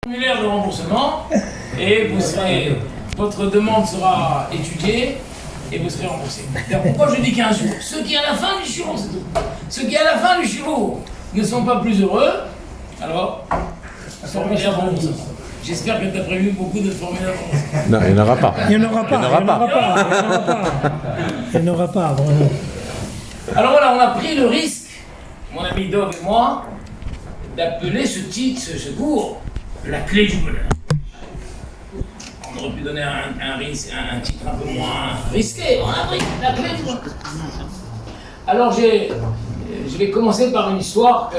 Formulaire de remboursement et votre demande sera étudiée et vous serez remboursé. Alors pourquoi je dis 15 jours? Ceux qui à la fin du shiur, c'est tout. Ceux qui à la fin du shiur ne sont pas plus heureux, alors formulaire de remboursement. J'espère que tu as prévu beaucoup de formulaires de remboursement. Non, il n'y en aura pas. Il n'y en aura pas. Il n'y en aura pas, vraiment. Alors voilà, on a pris le risque, mon ami Dov et moi, d'appeler ce titre, ce cours, la clé du bonheur. On aurait pu donner un titre un peu moins risqué. On a pris la clé du bonheur. Alors je vais commencer par une histoire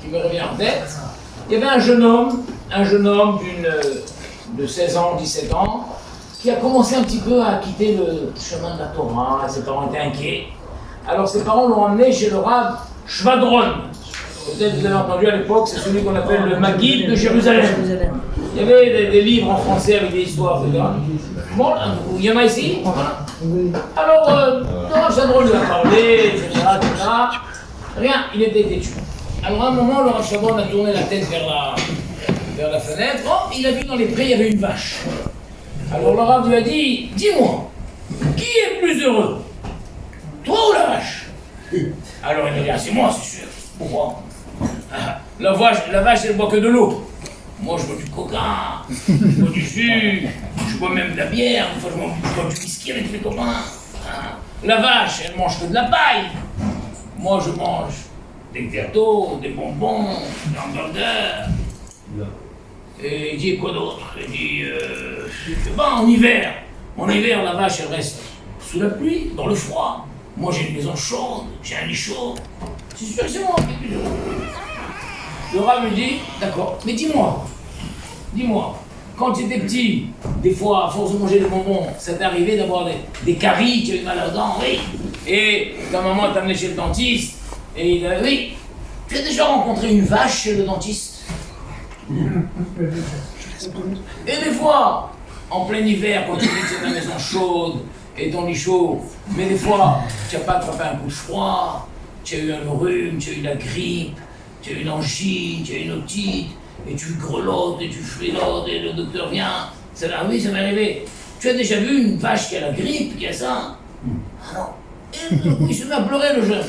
qui me revient en tête. Il y avait un jeune homme de 16 ans, 17 ans, qui a commencé un petit peu à quitter le chemin de la Torah. Ses parents étaient inquiets. Alors ses parents l'ont emmené chez le Rav Shvadron. Peut-être vous avez entendu à l'époque, c'est celui qu'on appelle le Maguide de Jérusalem. Il y avait des livres en français avec des histoires, etc. Bon, il y en a ici, voilà. Alors, le Rav Shvadron lui a parlé, etc., etc. Rien, il était têtu. Alors à un moment, le Rav Shvadron a tourné la tête vers la fenêtre. Oh, il a vu dans les prés, il y avait une vache. Alors le Rav lui a dit, dis-moi, qui est plus heureux, toi ou la vache? Alors il a dit, c'est moi, c'est sûr. Pourquoi? La vache, elle boit que de l'eau. Moi, je bois du coca, je bois du jus, je bois même de la bière, une fois je bois du whisky avec mes copains. La vache, elle mange que de la paille. Moi, je mange des gâteaux, des bonbons, des hamburgers. Et il dit quoi d'autre? Il dit, en hiver, la vache, elle reste sous la pluie, dans le froid. Moi, j'ai une maison chaude, j'ai un lit chaud. C'est sûr que c'est moi qui est plus heureux. Le Rav me dit, d'accord, mais dis-moi, quand tu étais petit, des fois, à force de manger des bonbons, ça t'est arrivé d'avoir des caries, tu as eu mal aux dents, oui. Et ta maman t'a amené chez le dentiste, et il a dit, oui, tu as déjà rencontré une vache chez le dentiste? Et des fois, en plein hiver, quand tu dis que c'est ta maison chaude, et ton lit chaud, mais des fois, tu n'as pas attrapé un coup de froid, tu as eu un rhume, tu as eu la grippe, tu as eu une angine, tu as eu une otite, et tu grelottes et tu frélottes, et le docteur vient. Oui, ça m'est arrivé. Tu as déjà vu une vache qui a la grippe, qui a ça? Ah non. Et du coup, il se met à pleurer, le jeune.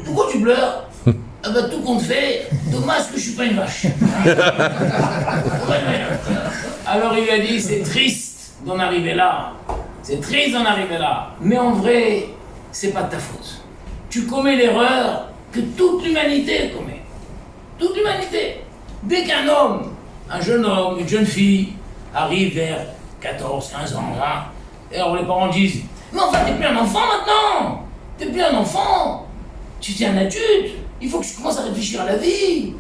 Pourquoi tu pleures? Ah ben, tout compte fait, dommage que je suis pas une vache. Alors il lui a dit, c'est triste d'en arriver là. C'est triste d'en arriver là. Mais en vrai, c'est pas de ta faute. Tu commets l'erreur que toute l'humanité commet. Toute l'humanité. Dès qu'un homme, un jeune homme, une jeune fille, arrive vers 14, 15 ans, hein, et alors les parents disent, mais enfin, t'es plus un enfant maintenant. T'es plus un enfant. Tu es un adulte. Il faut que tu commences à réfléchir à la vie.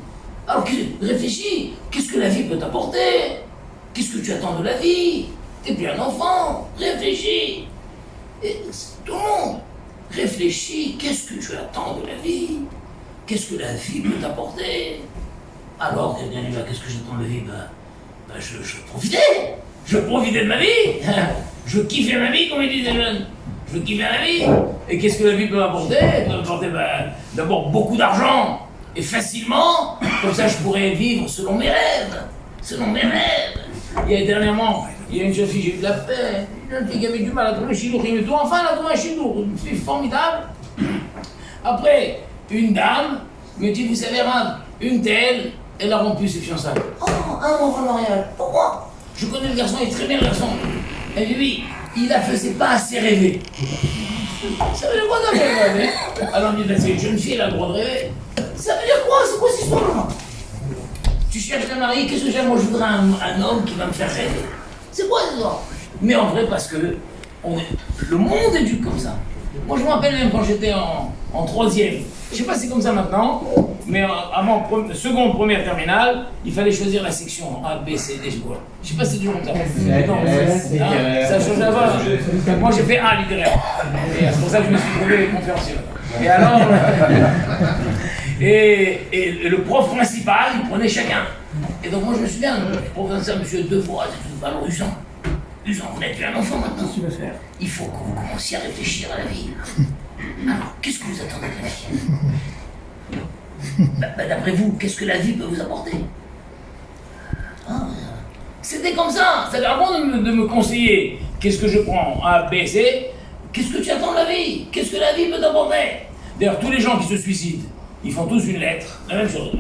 Alors réfléchis. Qu'est-ce que la vie peut t'apporter? Qu'est-ce que tu attends de la vie? T'es plus un enfant. Réfléchis. Et tout le monde. Réfléchis, qu'est-ce que tu attends de la vie? Qu'est-ce que la vie peut t'apporter? Alors, quelqu'un dit, qu'est-ce que j'attends de la vie? Je profitais. Je profitais de ma vie. Je kiffais ma vie, comme ils disent les jeunes. Je kiffais la vie. Et qu'est-ce que la vie peut m'apporter? Elle peut m'apporter d'abord beaucoup d'argent. Et facilement, comme ça je pourrais vivre selon mes rêves. Selon mes rêves. Dernièrement, il y a une jeune fille, j'ai eu de la peine. Une jeune fille qui avait du mal à trouver un chidour. Enfin, elle a trouvé un chidour. Une fille formidable. Après, une dame me dit, vous savez, Rav, une telle, elle a rompu ses fiançailles. Oh, un mois avant le mariage. Pourquoi? Je connais le garçon, il est très bien le garçon. Elle dit, oui, il la faisait pas assez rêver. Ça veut dire quoi ça, rêver? Alors on dit, c'est une jeune fille, elle a le droit de rêver. Ça veut dire quoi? C'est quoi cette histoire-là? Tu cherches un mari, qu'est-ce que j'aime? Moi, je voudrais un homme qui va me faire rêver. C'est quoi cette histoire? Mais en vrai, parce que le monde est éduque comme ça. Moi, je me rappelle même quand j'étais en troisième. Je sais pas si c'est comme ça maintenant, mais avant seconde, première, terminale, il fallait choisir la section A, B, C, D, je vois. Je sais pas si c'est toujours comme ça. Non, ça change avant. Moi, j'ai fait A littéraire. Et c'est pour ça que je me suis trouvé conférencier. Et alors, et le prof principal, il prenait chacun. Et donc moi, je me souviens, le professeur, monsieur Devois, c'est valorisant. Vous n'êtes plus un enfant maintenant. Qu'est-ce que tu veux faire? Il faut que vous commenciez à réfléchir à la vie. Alors, qu'est-ce que vous attendez de la vie? D'après vous, qu'est-ce que la vie peut vous apporter? c'était comme ça. C'est-à-dire, avant de me conseiller qu'est-ce que je prends, A, B, C, qu'est-ce que tu attends de la vie? Qu'est-ce que la vie peut t'apporter? D'ailleurs, tous les gens qui se suicident, ils font tous une lettre, la même chose.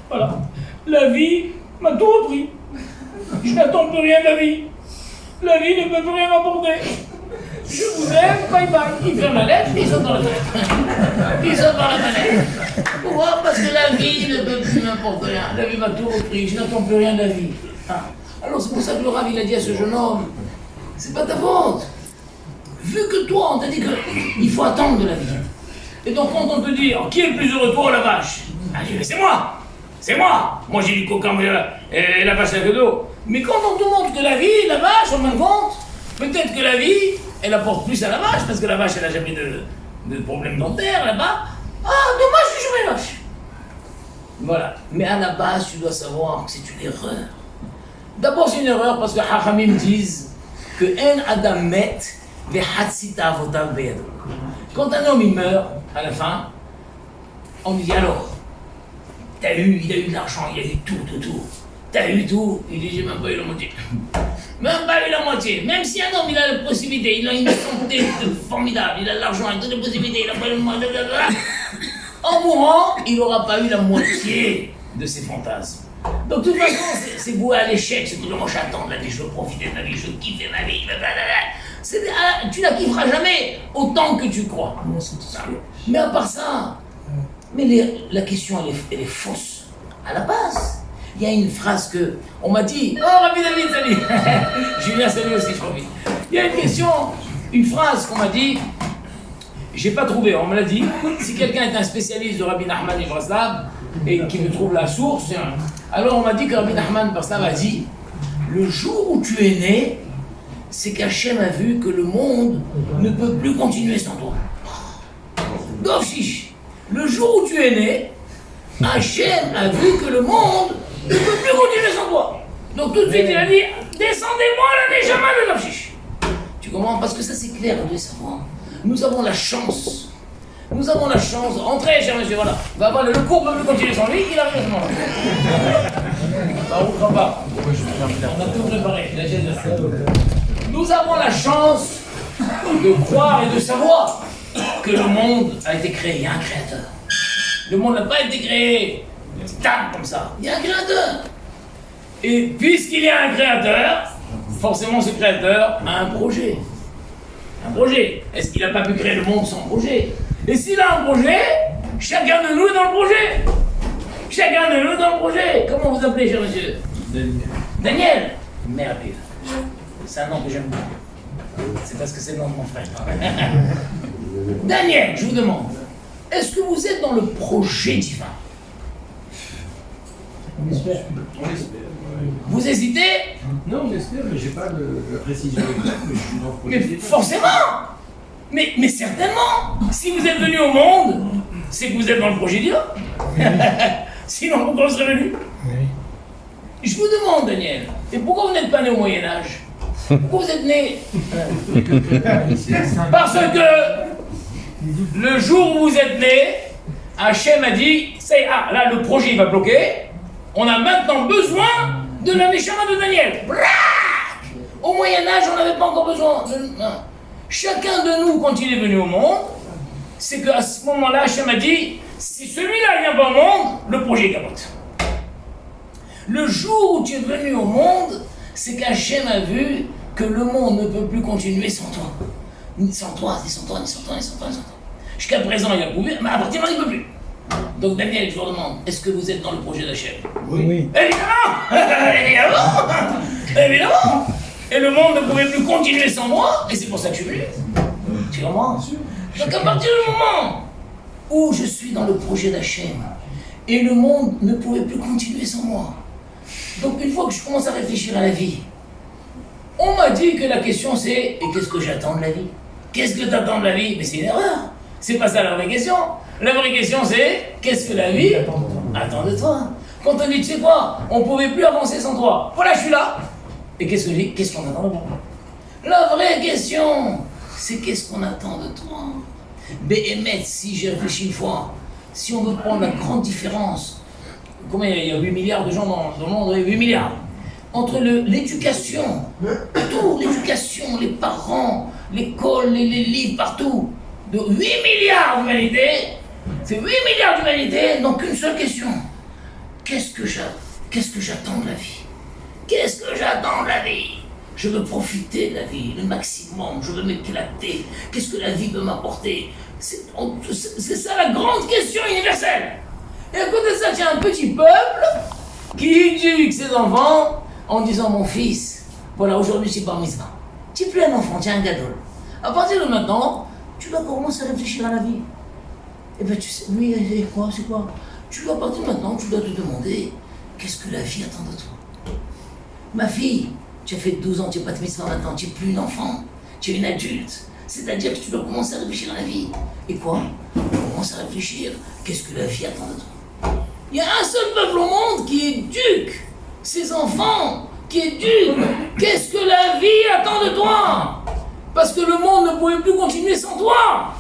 Voilà. La vie m'a tout repris. Je n'attends plus rien de la vie. La vie ne peut plus rien m'apporter. Je vous aime, bye bye. Il ferme la lettre et il saute dans la fenêtre. Il saute dans la fenêtre. Pourquoi? Parce que la vie ne peut plus m'apporter rien. La vie m'a tout repris, je n'attends plus rien de la vie. Ah. Alors c'est pour ça que le Rav il a dit à ce jeune homme, c'est pas ta faute. Vu que toi on t'a dit qu'il faut attendre de la vie. Et donc quand on te dit, oh, qui est le plus heureux, toi ou la vache? Ah, je dis, c'est moi. C'est moi. Moi j'ai du coca et la vache avec le dos. Mais quand on te montre que la vie, la vache, en fin de compte, peut-être que la vie, elle apporte plus à la vache, parce que la vache, elle n'a jamais de problème dentaire là-bas. Ah, dommage, je suis jamais vache. Voilà. Mais à la base, tu dois savoir que c'est une erreur. D'abord, c'est une erreur parce que Hachamim disent que En Adam met vehatzita avotav beyado. Quand un homme il meurt, à la fin, on lui dit alors, il a eu de l'argent, il a eu tout. T'as eu tout? Il dit, j'ai même pas eu la moitié. Même pas eu la moitié. Même si un homme, il a la possibilité, il a une santé formidable, il a de l'argent, il a toutes les possibilités, il a pas eu le moyen, en mourant, il n'aura pas eu la moitié de ses fantasmes. Donc, de toute façon, c'est voué à l'échec. C'est tout le monde, j'attends de la vie, je veux profiter de la vie, je veux kiffer ma vie. Tu la kifferas jamais autant que tu crois. Mais à part ça, la question, elle est fausse. À la base. Il y a une phrase que, on m'a dit, oh Rabbi David, salut. Julien, salut aussi, je profite. Il y a une phrase qu'on m'a dit, j'ai pas trouvé, on me l'a dit. Si quelqu'un est un spécialiste de Rabbi Nachman et Braslav et qui me trouve la source, alors on m'a dit que Rabbi Nachman Braslav a dit, le jour où tu es né, c'est qu'Hachem a vu que le monde ne peut plus continuer sans toi. Dov Shish, le jour où tu es né, Hachem a vu que le monde ne peut plus continuer sans toi. Donc tout de suite il a dit, descendez-moi la Neshama de Dov Shish. Tu comprends? Parce que ça c'est clair, on doit savoir. Nous avons la chance. Nous avons la chance. Entrez, cher monsieur, voilà. Le cours peut plus continuer sans lui, il arrive à ce moment-là. On a tout préparé. Nous avons la chance de croire et de savoir que le monde a été créé. Il y a un créateur. Le monde n'a pas été créé comme ça. Il y a un créateur. Et puisqu'il y a un créateur, forcément ce créateur a un projet. Un projet. Est-ce qu'il n'a pas pu créer le monde sans projet? Et s'il a un projet, chacun de nous est dans le projet. Chacun de nous est dans le projet. Comment vous appelez, cher monsieur? Daniel. Merveilleux. C'est un nom que j'aime beaucoup. C'est parce que c'est le nom de mon frère. Daniel, je vous demande, est-ce que vous êtes dans le projet divin? On espère. Vous hésitez? Non, j'espère, mais j'ai pas de précision exacte, mais je suis dans le projet. Mais forcément! Mais certainement! Si vous êtes venu au monde, c'est que vous êtes dans le projet divin. Sinon, pourquoi vous serez venu? Oui. Je vous demande, Daniel, et pourquoi vous n'êtes pas né au Moyen-Âge? Pourquoi vous êtes né? Parce que le jour où vous êtes né, Hachem a dit, là le projet il va bloquer, on a maintenant besoin de la Neshama de Daniel. Au Moyen-Âge, on n'avait pas encore besoin. Non. Chacun de nous, quand il est venu au monde, c'est qu'à ce moment-là, Hachem a dit, si celui-là ne vient pas au monde, le projet est capote. Le jour où tu es venu au monde, c'est qu'Hachem a vu que le monde ne peut plus continuer sans toi. Ni sans toi, ni sans toi, ni sans toi, ni sans toi, ni sans toi. Jusqu'à présent, il a prouvé, mais à partir de maintenant, il ne peut plus. Donc Daniel, je vous demande, est-ce que vous êtes dans le projet d'Hachem? Oui. Évidemment. Évidemment. Et le monde ne pouvait plus continuer sans moi, et c'est pour ça que je suis venu. Tu comprends? Donc à partir du moment où je suis dans le projet d'Hachem, et le monde ne pouvait plus continuer sans moi, donc une fois que je commence à réfléchir à la vie, on m'a dit que la question c'est, et qu'est-ce que j'attends de la vie? Qu'est-ce que tu attends de la vie? Mais c'est une erreur. C'est pas ça la vraie question. La vraie question c'est, qu'est-ce que la vie attend de toi? Quand on dit, tu sais quoi, on pouvait plus avancer sans toi. Voilà, je suis là. Et qu'est-ce qu'on attend de moi? La vraie question, c'est qu'est-ce qu'on attend de toi? Béhémet, si j'ai réfléchi une fois, si on veut prendre la grande différence, combien il y a 8 milliards de gens dans le monde? 8 milliards. entre l'éducation, tout, l'éducation, les parents, l'école, les livres, partout, de 8 milliards d'humanité, ces 8 milliards d'humanité n'ont qu'une seule question. Qu'est-ce que j'attends de la vie? Qu'est-ce que j'attends de la vie? Je veux profiter de la vie, le maximum, je veux m'éclater. Qu'est-ce que la vie peut m'apporter? C'est ça la grande question universelle. Et à côté de ça, il y a un petit peuple qui éduque ses enfants en disant, mon fils, voilà, aujourd'hui c'est bar mitzvah. Tu n'es plus un enfant, tu es un gadol. À partir de maintenant, tu vas commencer à réfléchir à la vie. Et bien tu sais, oui, c'est quoi? Tu dois, à partir de maintenant, tu dois te demander, qu'est-ce que la vie attend de toi? Ma fille, tu as fait 12 ans, tu n'es pas de mitzvah maintenant, tu n'es plus une enfant, tu es une adulte. C'est-à-dire que tu dois commencer à réfléchir à la vie. Et quoi? Tu commences à réfléchir, qu'est-ce que la vie attend de toi? Il y a un seul peuple au monde qui éduque ses enfants, qui éduque. Qu'est-ce que la vie attend de toi? Parce que le monde ne pouvait plus continuer sans toi.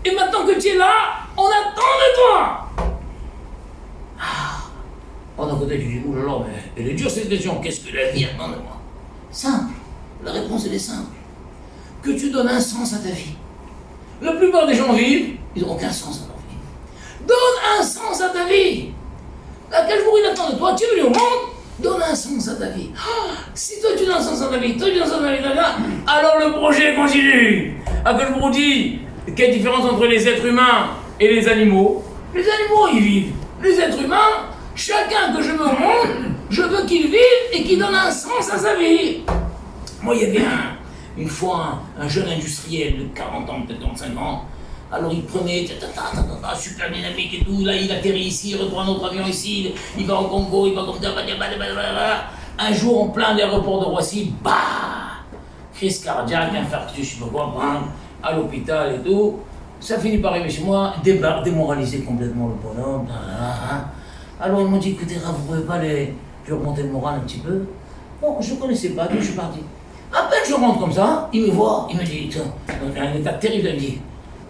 Et maintenant que tu es là, on attend de toi. D'un côté, tu dis, oulala, mais elle est dure cette question. Qu'est-ce que la vie attend de moi? Simple. La réponse, elle est simple. Que tu donnes un sens à ta vie. La plupart des gens vivent, ils n'ont aucun sens à leur vie. Donne un sens à ta vie. À quel jour il attend de toi? Tu es venu au monde, donne un sens à ta vie. Si toi tu donnes un sens à ta vie, toi tu donnes un sens à ta vie, alors le projet continue. À quel jour on dit quelle différence entre les êtres humains et les animaux? Les animaux, ils vivent. Les êtres humains, chacun que je mets au monde, je veux qu'il vive et qu'il donne un sens à sa vie. Moi, il y avait une fois un jeune industriel de 40 ans, peut-être 35 ans. Alors il prenait, super dynamique et tout, là il atterrit ici, il reprend un autre avion ici, il va au Congo, il va comme ça, un jour en plein aéroport de Roissy, bah, crise cardiaque, infarctus, je sais pas quoi, bam, à l'hôpital et tout. Ça finit par arriver chez moi, démoralisé complètement le bonhomme. Alors ils m'ont dit, écoutez, vous pouvez pas lui remonter le moral un petit peu? Bon, je ne connaissais pas, donc je suis parti. À peine je rentre comme ça, il me voit, il me dit, dans un état terrible, il me dit,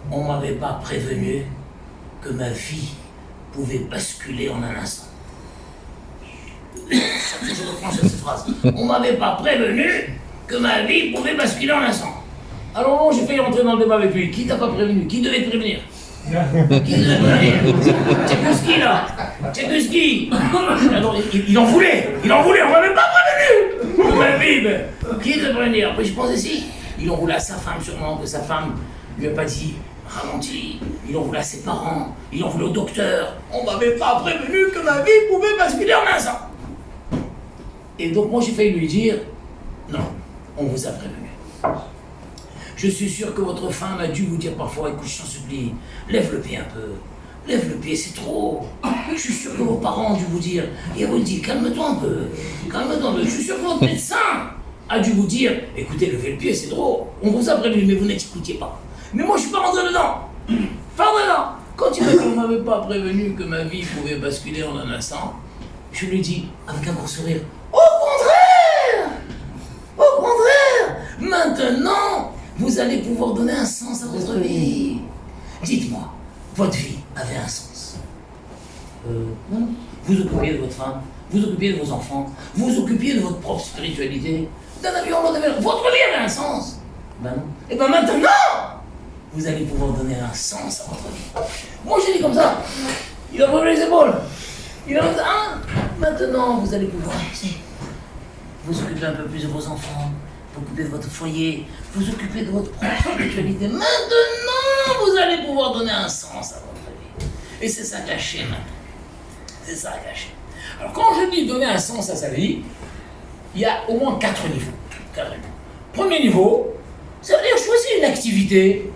on ne m'avait pas prévenu que ma vie pouvait basculer en un instant. Je reprends cette phrase. On ne m'avait pas prévenu que ma vie pouvait basculer en un instant. Alors bon, j'ai failli rentrer dans le débat avec lui. Qui t'a pas prévenu? Qui devait te prévenir? Qui devait te prévenir? Tchaïkovski là, Tchaïkovski. Alors il en voulait, on m'avait pas prévenu que ma vie, qui devait te prévenir? Après je pensais si, il en voulait à sa femme sûrement, que sa femme lui a pas dit ralenti, il en voulait à ses parents, il en voulait au docteur. On m'avait pas prévenu que ma vie pouvait basculer en un instant. Et donc moi j'ai failli lui dire, non, on vous a prévenu. Je suis sûr que votre femme a dû vous dire parfois, écoute, je t'en supplie, lève le pied un peu. Lève le pied, c'est trop. Je suis sûr que vos parents ont dû vous dire, et vous dit, calme-toi un peu, calme-toi un peu. Je suis sûr que votre médecin a dû vous dire, écoutez, levez le pied, c'est trop. On vous a prévenu, mais vous n'écoutiez pas. Mais moi, je suis pas rentré dedans. Pardon. Quand il m'a dit, on m'avait pas prévenu que ma vie pouvait basculer en un instant, je lui ai dit, avec un gros sourire, au contraire, maintenant, vous allez pouvoir donner un sens à votre vie. Dites-moi, votre vie avait un sens? Non. Vous occupiez de votre femme, vous occupiez de vos enfants, vous occupiez de votre propre spiritualité. D'un avion, votre vie avait un sens? Ben non. Et ben maintenant, vous allez pouvoir donner un sens à votre vie. Moi j'ai dit comme ça, il a relevé les épaules. Il a dit, maintenant vous allez pouvoir vous occuper un peu plus de vos enfants, vous occuper de votre foyer, vous occuper de votre propre spiritualité. Maintenant vous allez pouvoir donner un sens à votre vie. Et c'est ça caché maintenant. C'est ça caché. Alors quand je dis donner un sens à sa vie, il y a au moins 4 niveaux. Premier niveau, ça veut dire choisir une activité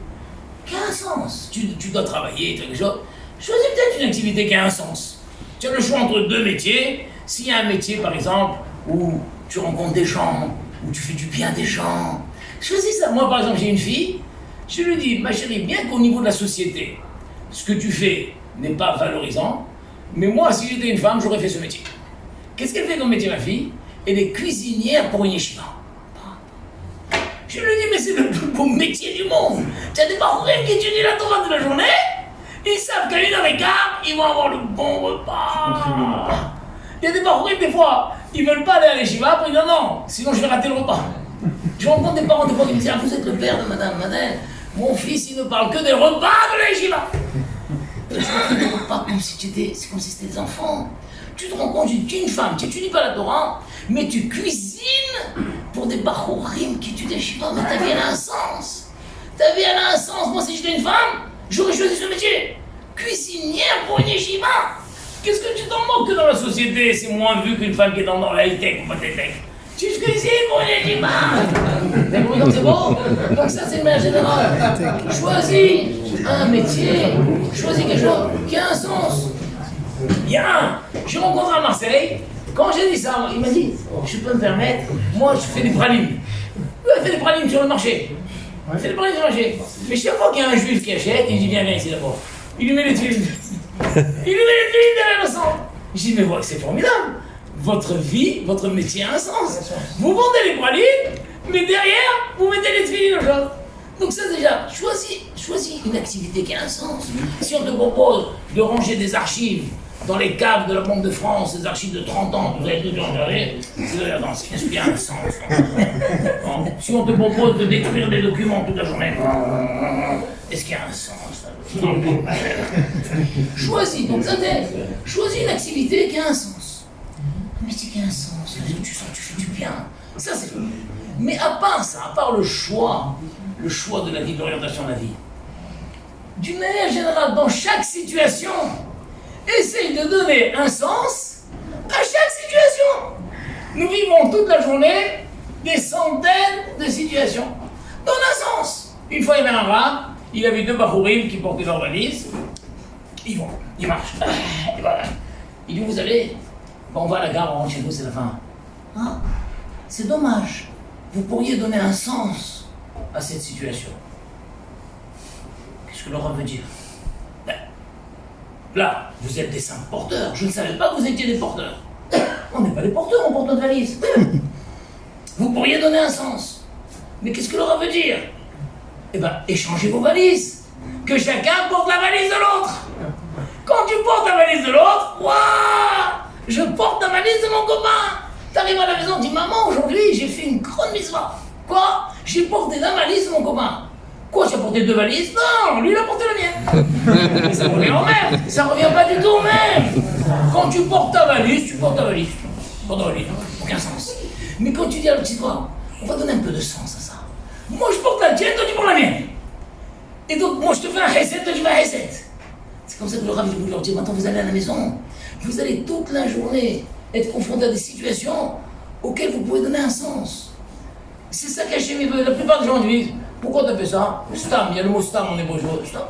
qui a un sens. Tu dois travailler, quelque chose. Choisis peut-être une activité qui a un sens. Tu as le choix entre 2 métiers. S'il y a un métier, par exemple, où tu rencontres des gens, où tu fais du bien à des gens, choisis ça. Moi, par exemple, j'ai une fille, je lui dis, ma chérie, bien qu'au niveau de la société, ce que tu fais n'est pas valorisant, mais moi, si j'étais une femme, j'aurais fait ce métier. Qu'est-ce qu'elle fait comme métier, ma fille? Elle est cuisinière pour une yeshiva. Je lui dis, mais c'est le plus beau métier du monde. Tu as des parents qui étudient la Torah de la journée, ils savent qu'à 1h15, ils vont avoir le bon repas. Il y a des parents des fois, Ils veulent pas aller à l'Yeshiva, après ils disent non, sinon je vais rater le repas. Je rencontre des parents des fois qui me disent, ah, vous êtes le père de madame Madeleine, mon fils il ne parle que des repas de la Yeshiva. Je fais des repas c'est comme si c'était des enfants. Tu te rends compte, tu es une femme, tu n'étudies pas la Torah, mais tu cuisines pour des bachourim qui étudient la Yeshiva, mais ta vie elle a un sens. Ta vie elle a un sens. Moi si j'étais une femme, j'aurais choisi ce métier. Cuisinière pour une Yeshiva. Qu'est-ce que tu t'en moques que dans la société, c'est moins vu qu'une femme qui est dans la high-tech ou pas high-tech. Tu cuisines pour une Yeshiva. T'as compris comme c'est beau? Donc ça c'est le manière générale. Choisis un métier, choisis quelque chose qui a un sens. Bien. J'ai rencontré à Marseille, quand j'ai dit ça, il m'a dit, je peux me permettre, moi je fais des pralines. Il fait des pralines sur le marché. Il fait des pralines sur le marché. Mais chaque fois qu'il y a un juif qui achète, il dit viens ici d'abord. Il lui met les tuiles. Il lui met les tuiles derrière le sang. Je dis mais voilà, c'est formidable. Votre vie, votre métier a un sens. Vous vendez les pralines, mais derrière, vous mettez les tuiles aux gens. Donc ça déjà, choisis une activité qui a un sens. Si on te propose de ranger des archives dans les caves de la Banque de France, des archives de 30 ans, vous avez tout regardé, est-ce qu'il y a un sens? Bon. Si on te propose de détruire des documents toute la journée, est-ce qu'il y a un sens? Choisis, donc ça t'aide. Choisis une activité qui a un sens. Un métier qui a un sens, tu sens que tu fais du bien. Ça c'est. Mais à part ça, à part le choix de la vie, de l'orientation de la vie, d'une manière générale, dans chaque situation, essaye de donner un sens à chaque situation. Nous vivons toute la journée des centaines de situations. Donne un sens. Une fois, il y avait un rat, il avait deux bachourim qui portaient leur valise. Ils vont, ils marchent. Et voilà. Il dit, vous allez, on va à la gare, on rentre chez nous, c'est la fin. Ah, c'est dommage. Vous pourriez donner un sens à cette situation. Qu'est-ce que Laura veut dire? Là, vous êtes des simples porteurs. Je ne savais pas que vous étiez des porteurs. On n'est pas des porteurs, on porte notre valise. Vous pourriez donner un sens. Mais qu'est-ce que Laura veut dire? Eh bien, échangez vos valises. Que chacun porte la valise de l'autre. Quand tu portes la valise de l'autre, waouh, je porte la valise de mon copain. T'arrives à la maison, tu dis, maman, aujourd'hui, j'ai fait une grande mitzvah. Quoi? J'ai porté la valise de mon copain. Quoi, tu as porté deux valises? Non, lui, il a porté la mienne. Mais ça revient au même. Ça revient pas du tout au même. Quand tu portes ta valise, tu portes ta valise. Porte ta valise, aucun sens. Mais quand tu dis à l'autre, toi, on va donner un peu de sens à ça. Moi, je porte la tienne, toi, tu portes la mienne. Et donc, moi, je te fais un reset, toi, tu fais un reset. C'est comme ça que le rabbin voulait leur dire, maintenant, vous allez à la maison. Vous allez toute la journée être confronté à des situations auxquelles vous pouvez donner un sens. C'est ça qu'Hachem veut. La plupart des gens disent, pourquoi tu as fait ça? Stam, il y a le mot stam en hébreu. Stam.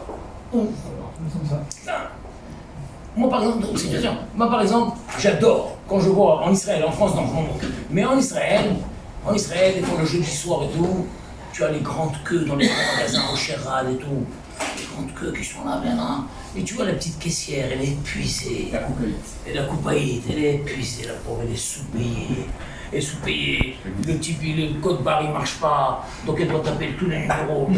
Moi par exemple, j'adore quand je vois en Israël, en France, non, je m'en moque. Mais en Israël, des fois le jeudi soir et tout, tu as les grandes queues dans les grands magasins au Sherrad et tout. Les grandes queues qui sont là, là. Et tu vois la petite caissière, elle est épuisée. La coupaïte, elle est épuisée, la pauvre, elle est sous-payée. Et sous-payée, le type, le code barre il marche pas, donc elle doit taper tous les numéros.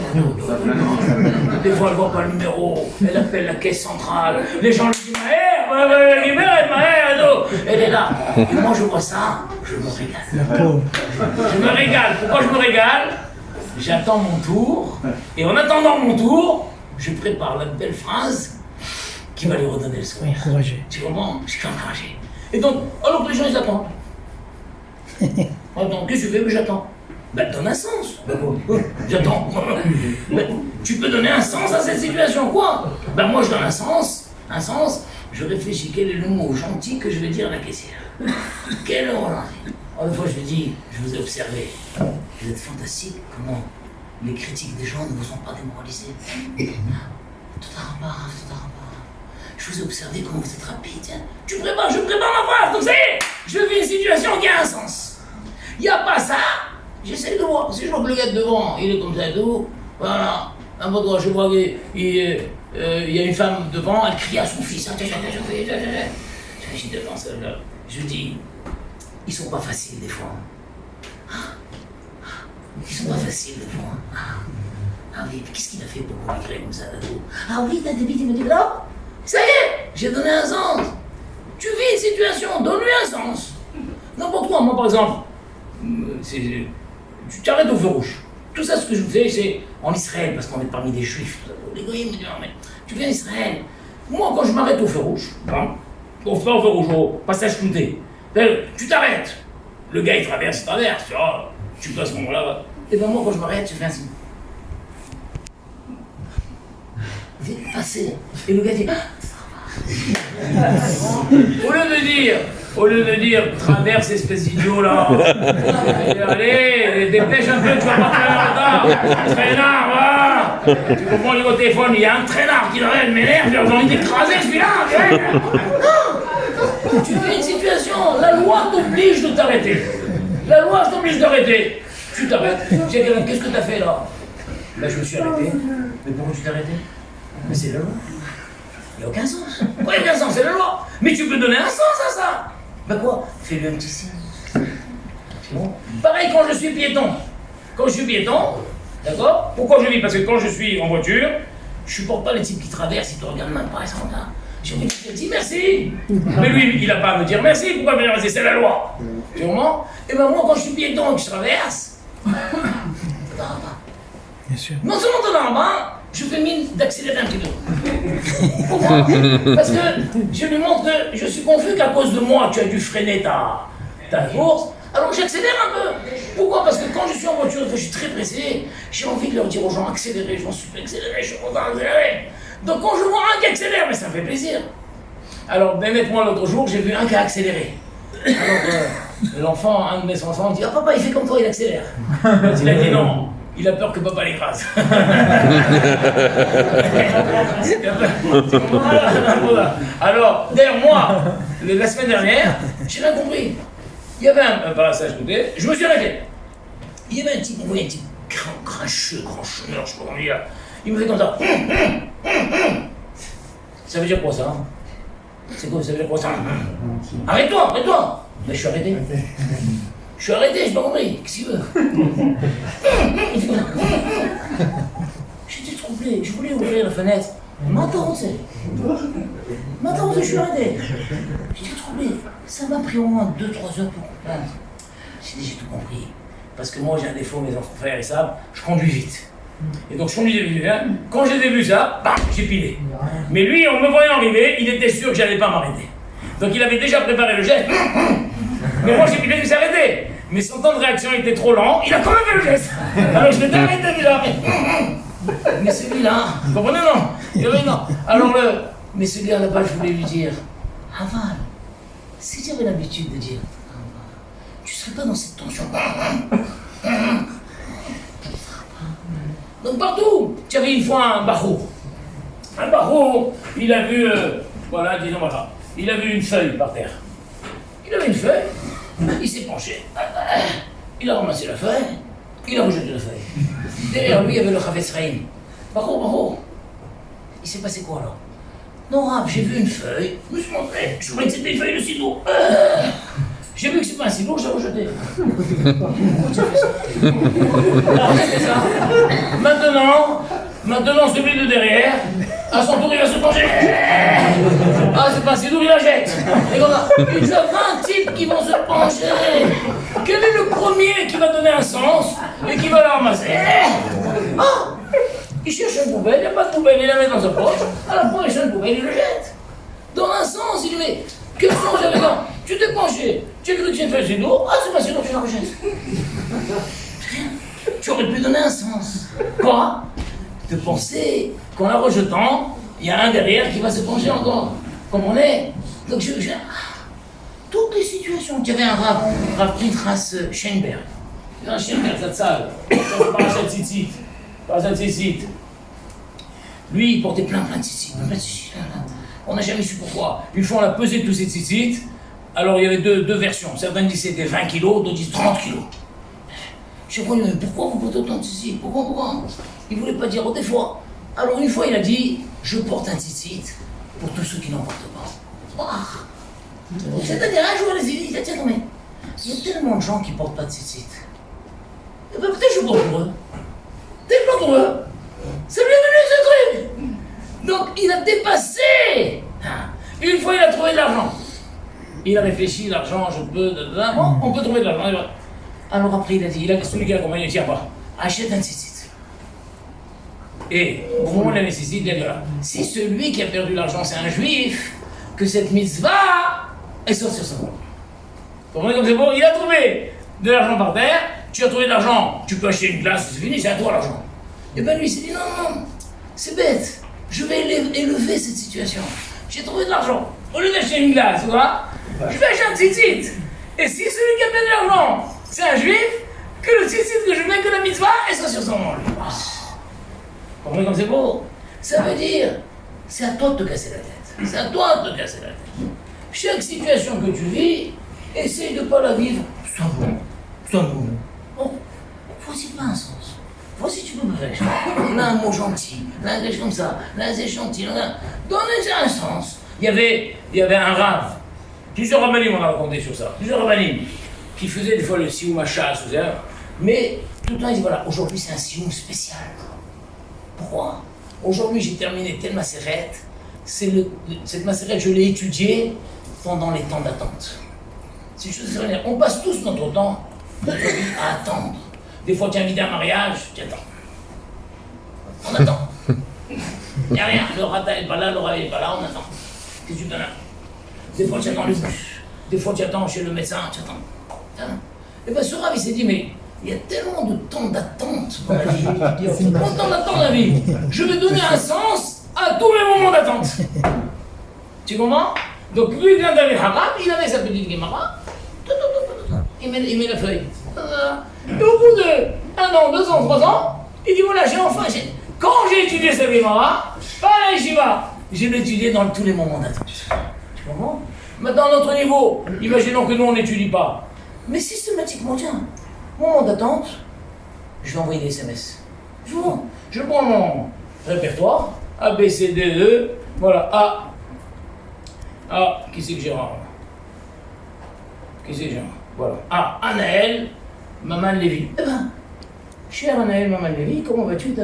Des fois elle voit pas le numéro, elle appelle la caisse centrale, les gens lui disent Maher, elle est là. Et moi je vois ça, je me régale. Je me régale. Pourquoi je me régale? J'attends mon tour, et en attendant mon tour, je prépare la belle phrase qui va lui redonner le sourire. Encouragé. Tu comprends? Je suis encouragé. Et donc, alors que les gens ils attendent. Attends, qu'est-ce que tu fais? Mais j'attends. Ben, donne un sens. J'attends. Mais tu peux donner un sens à cette situation, quoi? Ben, moi, je donne un sens. Je réfléchis, quel est le mot gentil que je vais dire à la caissière? Quel est le mot gentil? Alors, une fois, je lui dis, je vous ai observé. Vous êtes fantastique, comment les critiques des gens ne vous ont pas démoralisé. Tout à part. Je vous ai observé comment vous êtes rapide. Je prépare ma phrase, donc ça y est, je vis une situation qui a un sens. Il n'y a pas ça, j'essaie de voir. Si je vois que le gars devant, il est comme ça et tout, voilà, un peu droit, je vois qu'il y a une femme devant, elle crie à son fils. Je dis, ils sont pas faciles des fois. Ils sont pas faciles des fois. Ah oui, qu'est-ce qu'il a fait pour qu'on l'écrire comme ça là? Ah oui, t'as des bêtises, il me dit là. Ça y est, j'ai donné un sens. Tu vis une situation, donne-lui un sens. Non, moi par exemple, tu t'arrêtes au feu rouge. Tout ça, ce que je fais, c'est en Israël, parce qu'on est parmi des juifs. Les goyim me disent, mais tu viens d'Israël. Moi, quand je m'arrête au feu rouge, au feu rouge, au passage clouté, tu t'arrêtes. Le gars, il traverse, tu vois, tu peux à ce moment-là. Et ben moi, quand je m'arrête, je fais ainsi. Vite passer. Et le gars dit, au lieu de dire, traverse, espèce d'idiot là. Allez, dépêche un peu, tu vas pas traîner en retard. Traînard, va. Tu comprends, au téléphone, il y a un traînard qui m'énerve, j'ai envie d'écraser celui-là. Tu fais une situation, la loi t'oblige de t'arrêter. La loi t'oblige d'arrêter. Tu t'arrêtes. Qu'est-ce que t'as fait là? Ben, je me suis arrêté. Mais pourquoi tu t'es arrêté? Mais c'est la loi. Il n'y a aucun sens. Pourquoi il n'y a aucun sens? C'est la loi. Mais tu peux donner un sens à ça. Ben quoi? Fais-lui un petit signe. Bon. Pareil quand je suis piéton. Quand je suis piéton, d'accord? Pourquoi je vis? Parce que quand je suis en voiture, je supporte pas les types qui traversent, ils te regardent même pas, ils sont là. J'ai envie de te dire merci. Mais lui, il n'a pas à me dire merci. Pourquoi me dire merci? C'est la loi. Tu comprends? Et ben moi, quand je suis piéton et que je traverse, Bien sûr. non seulement t'en as en bas, je fais mine d'accélérer un petit peu. Pourquoi? Parce que je lui montre que je suis confus qu'à cause de moi, tu as dû freiner ta course. Alors j'accélère un peu. Pourquoi? Parce que quand je suis en voiture, je suis très pressé, j'ai envie de leur dire aux gens accélérez, je m'en suis accéléré, je suis content d'accélérer. Donc quand je vois un qui accélère, mais ça me fait plaisir. Alors, moi l'autre jour, j'ai vu un qui a accéléré. Alors un de mes enfants dit, ah papa, il fait comme toi, il accélère. Il a dit non. Il a peur que papa l'écrase. Alors, d'ailleurs, moi, la semaine dernière, j'ai rien compris. Il y avait un passage côté, je me suis arrêté. Il y avait un type, on voyait un type grincheux, grand chômeur, je sais pas comment dire. Il me fait comme ça. Ça veut dire quoi ça? C'est quoi, ça veut dire quoi ça? Arrête-toi, arrête-toi. Mais je suis arrêté. Je suis arrêté, j'ai pas compris. Qu'est-ce qu'il veut? J'étais troublé, je voulais ouvrir la fenêtre. M'attends, je suis arrêté. J'étais troublé. Ça m'a pris au moins 2-3 heures pour comprendre. J'ai tout compris. Parce que moi j'ai un défaut, mes enfants frères ils savent, je conduis vite. Et donc je conduisais vite. Quand j'ai vu ça, bam, j'ai pilé. Mais lui, en me voyant arriver, il était sûr que j'allais pas m'arrêter. Donc il avait déjà préparé le geste. Mais moi j'ai pilé, je me suis arrêté. Mais son temps de réaction était trop lent, il a quand même fait le geste. Alors je m'étais arrêté déjà. Mais celui-là, vous comprenez non? Non. Alors mais celui-là là-bas, je voulais lui dire, Aval, si j'avais l'habitude de dire, tu serais pas dans cette tension. Donc partout, tu avais une fois un barreau. Un barreau, il a vu, il a vu une feuille par terre. Il avait une feuille, il s'est penché, il a ramassé la feuille, il a rejeté la feuille. Derrière lui, il y avait le Chavetz Chaim. Barreau, il s'est passé quoi là? Non, Rav, j'ai vu une feuille, je me suis montré, je croyais que c'était une feuille de cidreau. J'ai vu que c'est pas un cidreau, j'ai rejeté. Pourquoi tu as fait ça? Alors, j'ai fait ça. Maintenant, celui de derrière, à son tour, il va se pencher. Ah, c'est pas un cidreau, il la jette. Et comme ça, il y a 20 types qui vont se pencher. Quel est le premier qui va donner un sens et qui va la ramasser? Ah! Il cherche une poubelle, il n'y a pas de poubelle, il la met dans sa poche. À la fois, il cherche une poubelle, il le jette. Dans un sens, il lui met. Quel sens j'avais là? Tu t'es penché, tu as cru que c'est une feuille de cidreau, ah c'est pas cidreau, tu la rejettes. Tu aurais pu donner un sens. Quoi? De penser qu'en la rejetant, il y a un derrière qui va se pencher encore. Comprenez? Donc toutes les situations. Tu avais un Rav Pinchas Scheinberg. Un Scheinberg, ça te sale. Parachat Tzitzit. Lui, il portait plein de tzitzit. On n'a jamais su pourquoi. Une fois, on a pesé tous ces tzitzit. Alors, il y avait deux versions. Certains disaient c'était 20 kilos, d'autres disent 30 kilos. Je sais pas, mais pourquoi vous portez autant de tzitzit? Pourquoi? Il ne voulait pas dire des fois. Alors, une fois, il a dit je porte un tzitzit pour tous ceux qui n'en portent pas. C'est-à-dire, un jour, il a dit attends, mais il y a tellement de gens qui ne portent pas de tzitzit. Et ben, peut-être je porte pour eux. Tellement pour eux. C'est bienvenu ce truc. Donc il a dépassé. Une fois il a trouvé de l'argent. Il a réfléchi, l'argent, je peux, bon, on peut trouver de l'argent. Alors après, il a dit, celui qui a accompagné, tiens pas, achète un tzitzit. Et au moment où il a nécessité, il a dit, voilà, si celui qui a perdu l'argent, c'est un juif, que cette mitzvah est sortie sur son compte. Vous comprenez comme c'est beau? Il a trouvé de l'argent par terre, tu as trouvé de l'argent, tu peux acheter une glace, c'est fini, c'est à toi l'argent. Et bien lui, il s'est dit, non, c'est bête, je vais élever cette situation. J'ai trouvé de l'argent. Au lieu d'acheter une glace, tu vois, je vais acheter un tzitzit. Et si celui qui a perdu l'argent, c'est un juif, que le tzitzit que je mets, que la mitzvah, est soit sur son nom. Vous comprenez comme c'est beau? Ça veut dire, c'est à toi de te casser la tête. C'est à toi de te casser la tête. Chaque situation que tu vis, essaye de ne pas la vivre sans bon. Bon, voici pas un sens. Voici tu peux me faire. Là, un mot gentil, là, quelque chose comme ça, là, c'est gentil, là. Donnez un sens. Il y avait un rave. Plusieurs rabbinim, on a raconté sur ça. Plusieurs rabbinim qui faisaient des fois le sioum à chasse, mais tout le temps ils disent voilà, aujourd'hui c'est un sioum spécial. Pourquoi? Aujourd'hui j'ai terminé telle macérette, cette macérette je l'ai étudiée pendant les temps d'attente. C'est une chose extraordinaire. On passe tous notre temps, notre vie à attendre. Des fois tu es invité à un mariage, tu attends. On attend. Il n'y a rien, le rata n'est pas là, le rav n'est pas là, on attend. Qu'est-ce que tu donnes? Des fois tu attends le bus, des fois tu attends chez le médecin, tu attends. Et bien ce rave il s'est dit mais il y a tellement de temps d'attente dans la vie. Tellement de temps d'attente dans la vie. Je vais donner un sens à tous mes moments d'attente. Tu comprends? Donc lui il vient d'aller haram, il avait sa petite guémara, il met la feuille. Et au bout de 1 an, 2 ans, 3 ans, il dit voilà quand j'ai étudié cette guémara, pas à la yeshiva, je l'ai étudié dans tous les moments d'attente. Tu comprends? Maintenant, à notre niveau, imaginons que nous, on n'étudie pas. Mais systématiquement, tiens, moment d'attente, je vais envoyer des SMS. Je prends mon répertoire, A, B, C, D, E, voilà, A, qui c'est que j'ai Voilà, A, Anaël, Maman Lévy. Eh ben, cher Anaël, Maman Lévy, comment vas-tu?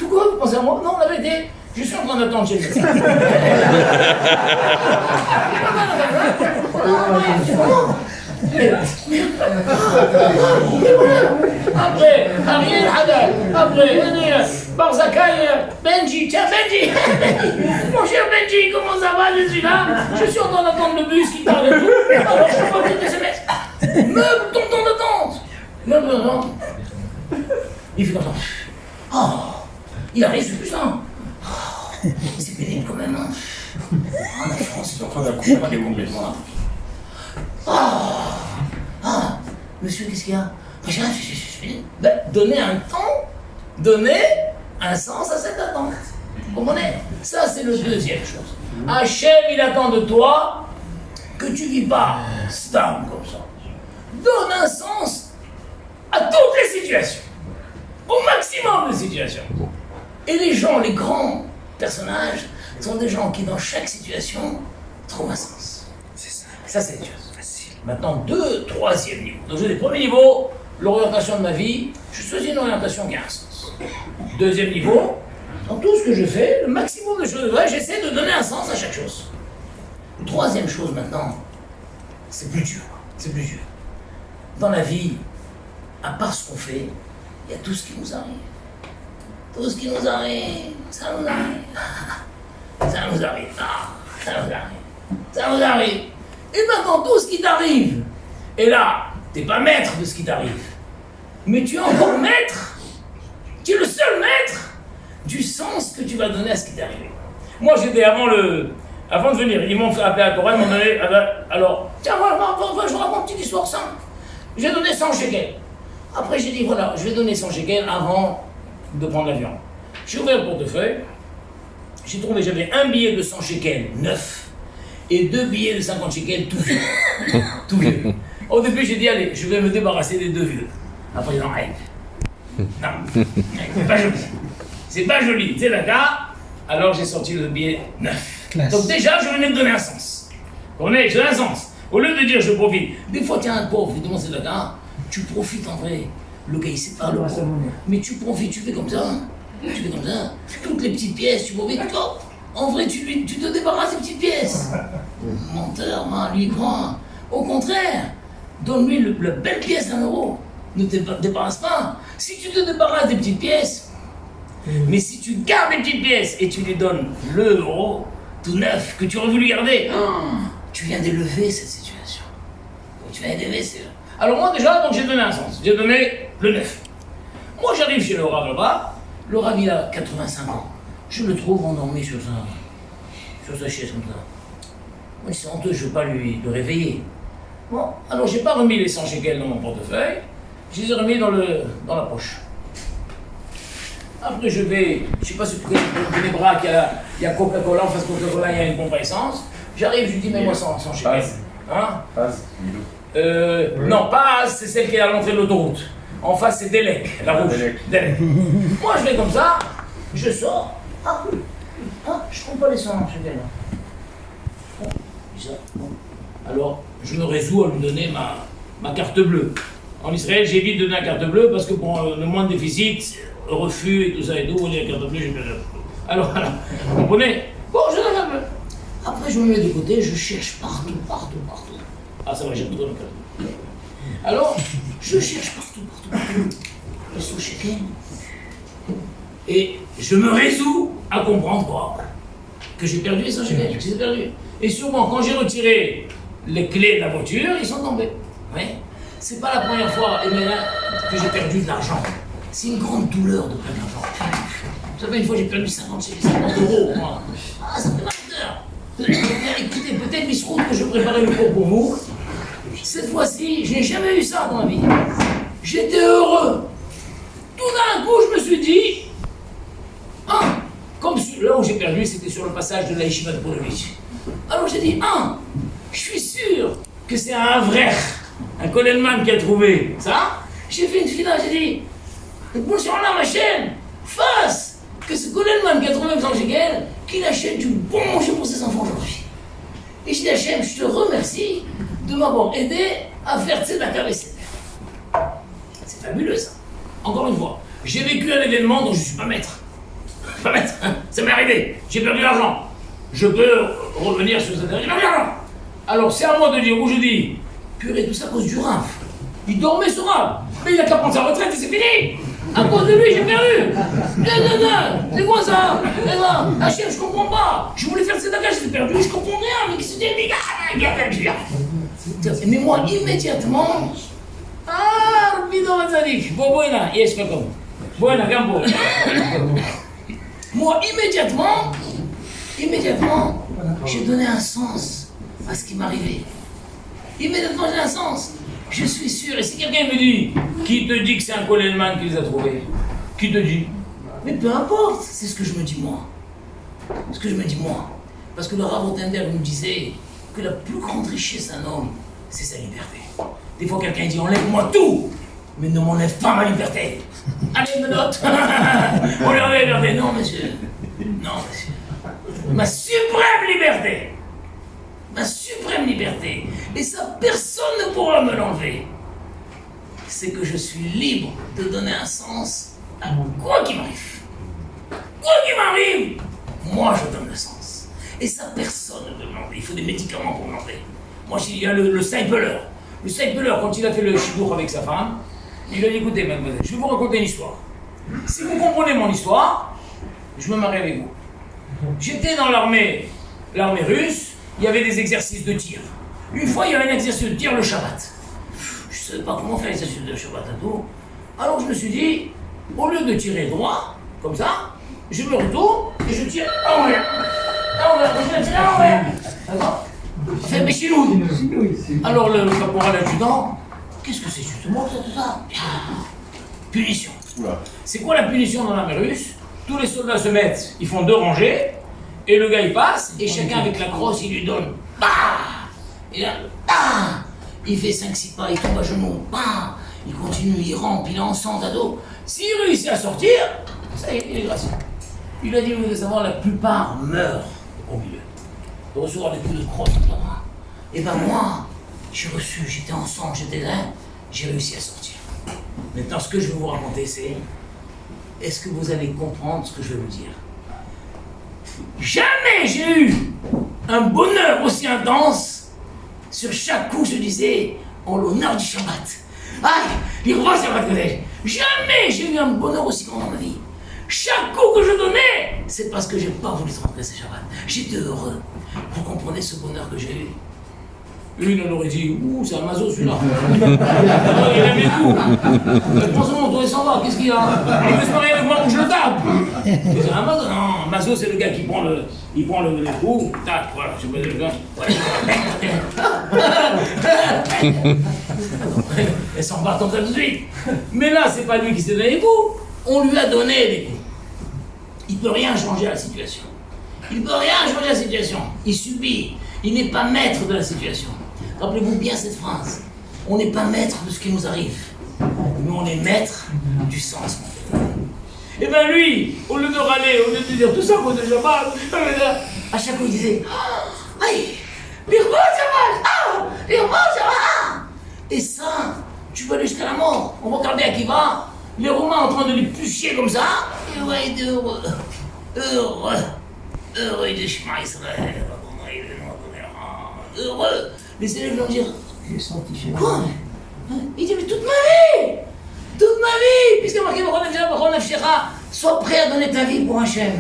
Pourquoi vous pensez à moi? Non, la vérité, je suis en train d'attendre chez le médecin. Après, Ariel Hadal, après, Barzakaï, Benji, tiens Benji, mon cher Benji, comment ça va? Je suis là, je suis en train d'attendre le bus qui tarde et tout, alors je peux pas faire des SMS. Meuble ton temps d'attente. Il fait comme ça. Oh, il arrive ce bus-là. C'est pénible quand même. En France, ils sont en train d'accompagner complètement. Monsieur, qu'est-ce qu'il y a? Donner un temps, donner un sens à cette attente. Vous comprenez? Ça, c'est le deuxième chose. Hachem, il attend de toi que tu vis pas stable comme ça. Donne un sens à toutes les situations. Au maximum de situations. Et les gens, les grands personnages, sont des gens qui, dans chaque situation, trouvent un sens. C'est ça. Ça, c'est des choses faciles. Maintenant, troisième niveau. Donc, j'ai le premier niveau, l'orientation de ma vie, je choisis une orientation qui a un sens. Deuxième niveau, dans tout ce que je fais, le maximum de choses, j'essaie de donner un sens à chaque chose. Troisième chose maintenant, c'est plus dur. C'est plus dur. Dans la vie, à part ce qu'on fait, il y a tout ce qui nous arrive. Tout ce qui nous arrive, ça nous arrive. Ça nous arrive. Ça nous arrive. Ça nous arrive. Et maintenant, tout ce qui t'arrive, et là, t'es pas maître de ce qui t'arrive, mais tu es encore maître, tu es le seul maître du sens que tu vas donner à ce qui t'est arrivé. Moi, j'étais avant de venir, ils m'ont fait appeler à la Torah, ils m'ont donné, alors, tiens, je vous raconte une petite histoire simple. J'ai donné 100 shekels. Après, j'ai dit, voilà, je vais donner 100 shekels avant de prendre l'avion. J'ai ouvert le portefeuille, j'ai trouvé, j'avais un billet de 100 shekels neuf et 2 billets de 50 shekels tout vieux. Tout vieux. Au début, j'ai dit, allez, je vais me débarrasser des 2 vieux. Après, j'ai dit, non, c'est pas joli. C'est pas joli, c'est d'accord. Alors, j'ai sorti le billet neuf. Classe. Donc déjà, je venais de donner un sens. Vous comprenez, je donne un sens. Au lieu de dire, je profite. Des fois, tiens, un pauvre, il demande, c'est d'accord. Tu profites en vrai. Le gars, il sait pas le pauvre. Mais tu profites, tu fais comme ça. Tu fais comme ça. Toutes les petites pièces, tu profites. En vrai, tu te débarrasses des petites pièces. Menteur, man, lui croit. Au contraire, donne-lui la belle pièce d'1 €. Ne te débarrasse pas. Si tu te débarrasses des petites pièces, mais si tu gardes les petites pièces et tu lui donnes le euro, tout neuf, que tu aurais voulu garder, tu viens d'élever cette situation. Tu viens d'élever cette... Alors moi déjà, donc j'ai donné un sens. J'ai donné le neuf. Moi j'arrive chez le Rav là-bas, le Rav il a 85 ans. Je le trouve endormi sur sa chaise comme ça. Moi c'est honteux, je ne veux pas le réveiller. Bon, alors j'ai pas remis les 100 shekels dans mon portefeuille, je les ai remis dans la poche. Après je sais pas si tu connais les bras, il y a Coca-Cola, en face de Coca-Cola il y a une pompe à essence. J'arrive, je lui dis mets-moi 100 shekels. Hein? Non, pas c'est celle qui est à l'entrée de l'autoroute. En face c'est Delec, la rouge. Delec. Moi je vais comme ça, je sors. Je trouve pas les 100 shekels. Bizarre. Bon. Alors, je me résous à lui donner ma carte bleue. En Israël, j'évite de donner la carte bleue parce que pour le moindre déficit, refus et tout ça et tout, la carte bleue, j'ai perdu. Alors, voilà. Vous comprenez? Bon, je donne la bleue. Après, je me mets de côté, je cherche partout. Ah, ça va, j'ai retrouvé ma carte bleue. Alors, je cherche partout. Les 100 shekels. Et je me résous à comprendre quoi? Que j'ai perdu les 100 shekels, que j'ai perdu. Et sûrement, quand j'ai retiré les clés de la voiture, ils sont tombés. Oui. C'est pas la première fois, que j'ai perdu de l'argent. C'est une grande douleur de perdre de l'argent. Vous savez, une fois j'ai perdu 50 €, moi. Ah, ça fait mal. Écoutez, peut-être Misroute que je préparais le cours pour vous. Cette fois-ci, je n'ai jamais eu ça dans ma vie. J'étais heureux. Tout d'un coup, je me suis dit, comme là où j'ai perdu, c'était sur le passage de la Yeshiva de Polovitch. Alors j'ai dit, je suis sûr que c'est un vrai, un Kolenman qui a trouvé ça. J'ai fait une fila, j'ai dit, bonjour là ma chaîne, fasse que ce Kolenman qui a trouvé 100 shekels, qu'il achète du bon manger pour ses enfants aujourd'hui. Et je dis, Hachem, je te remercie de m'avoir aidé à faire tzedaka besséder. C'est fabuleux ça. Encore une fois, j'ai vécu un événement dont je ne suis pas maître. Ça m'est arrivé, j'ai perdu l'argent. Je peux revenir sur cette arrivée. Alors c'est à moi de dire où je dis, purée, tout ça à cause du Rav. Il dormait ce Rav, mais il a qu'à prendre sa retraite et c'est fini. À cause de lui, j'ai perdu. C'est quoi ça? Hachem, je comprends pas. Je voulais faire cette affaire, j'ai perdu, je comprends rien. Mais qu'est-ce que c'est? Mais moi, immédiatement, Bidon Mazadik, Boboina, yes, comme. Boina, Gambo. Moi, immédiatement, j'ai donné un sens à ce qui m'arrivait. Immédiatement, j'ai un sens. Je suis sûr. Et si quelqu'un me dit, qui te dit que c'est un Kolenman qui les a trouvés? Qui te dit? Mais peu importe, c'est ce que je me dis moi. Parce que le Rav Rotender nous disait que la plus grande richesse d'un homme, c'est sa liberté. Des fois, quelqu'un dit, enlève-moi tout, mais ne m'enlève pas ma liberté. Allez, me note. On lui enlève la liberté. Non, monsieur. Ma suprême liberté, et ça personne ne pourra me l'enlever, c'est que je suis libre de donner un sens à quoi qu'il m'arrive. Moi je donne le sens. Et ça personne ne peut me l'enlever. Il faut des médicaments pour me l'enlever. Moi il y a le Steipeler. Le Steipeler, quand il a fait le chidour avec sa femme, il a dit, écoutez mademoiselle, je vais vous raconter une histoire. Si vous comprenez mon histoire, je me marie avec vous. J'étais dans l'armée russe, il y avait des exercices de tir. Une fois, il y avait un exercice de tir le Shabbat. Je ne savais pas comment faire l'exercice de Shabbat à tout. Alors je me suis dit, au lieu de tirer droit, comme ça, je me retourne et je tire à l'envers. Je tire à l'envers. D'accord? Fait mes chinouilles. Alors le caporal adjudant, qu'est-ce que c'est justement tout ça? Punition. C'est quoi la punition dans l'armée russe? Tous les soldats se mettent, ils font 2 rangées, et le gars il passe, et chacun avec la crosse il lui donne. Et là, il fait 5-6 pas, il tombe à genoux. Il continue, il rampe, il est en sang à dos. S'il réussit à sortir, ça y est, il est gracieux. Il a dit, vous devez savoir, la plupart meurent au milieu. De recevoir des coups de crosse entre les bras. Et ben moi, j'étais en sang, j'étais là, j'ai réussi à sortir. Maintenant, ce que je vais vous raconter, c'est, est-ce que vous allez comprendre ce que je vais vous dire? Jamais j'ai eu un bonheur aussi intense. Sur chaque coup, je disais, en l'honneur du Shabbat. Aïe, il revient Shabbat Kodesh. Jamais j'ai eu un bonheur aussi grand dans ma vie. Chaque coup que je donnais, c'est parce que j'ai pas voulu transgresser Shabbat. J'étais heureux. Vous comprenez ce bonheur que j'ai eu? Une, elle aurait dit, ouh, c'est un mazo celui-là. Il aime les coups. Franchement, on doit s'en va, qu'est-ce qu'il y a? Il veut se marier avec moi ou je le tape. C'est un mazo. Non, mazo, c'est le gars qui prend le coup, tac, voilà, je sais pas le gars. Elle s'en va comme ça tout de suite. Mais là, c'est pas lui qui s'est donné les coups. On lui a donné des coups. Il peut rien changer à la situation. Il peut rien changer à la situation. Il subit. Il n'est pas maître de la situation. Rappelez-vous bien cette phrase. On n'est pas maître de ce qui nous arrive. Mais on est maître du sens. Et bien lui, au lieu de râler, au lieu de dire tout ça pour déjà mal, à chaque fois il disait aïe, les robots ça va, les robots ça va. Et ça, tu peux aller jusqu'à la mort. On va regarder à qui va. Les Romains en train de lui pucher comme ça. Et ouais, il est heureux. Heureux de Shema Israël. Heureux. Les élèves vont dire quoi? Il dit mais toute ma vie, puisque marqué Baron Afshira, sois prêt à donner ta vie pour Hachem.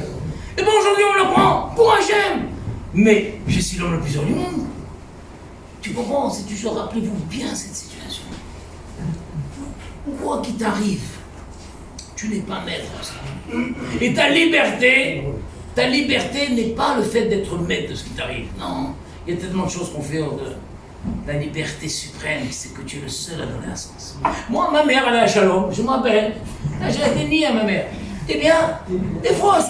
Et bon, aujourd'hui on le prend pour Hachem. Mais je suis l'homme le plus heureux du monde. Tu comprends? C'est toujours, rappelez-vous bien cette situation. Quoi qu'il t'arrive, tu n'es pas maître de ça. Et ta liberté n'est pas le fait d'être maître de ce qui t'arrive. Non, il y a tellement de choses qu'on fait hors de la liberté suprême, c'est que tu es le seul à donner un sens. Moi, ma mère, elle est à Shalom, je m'appelle. J'ai été nié à ma mère. Eh bien, des fois, elle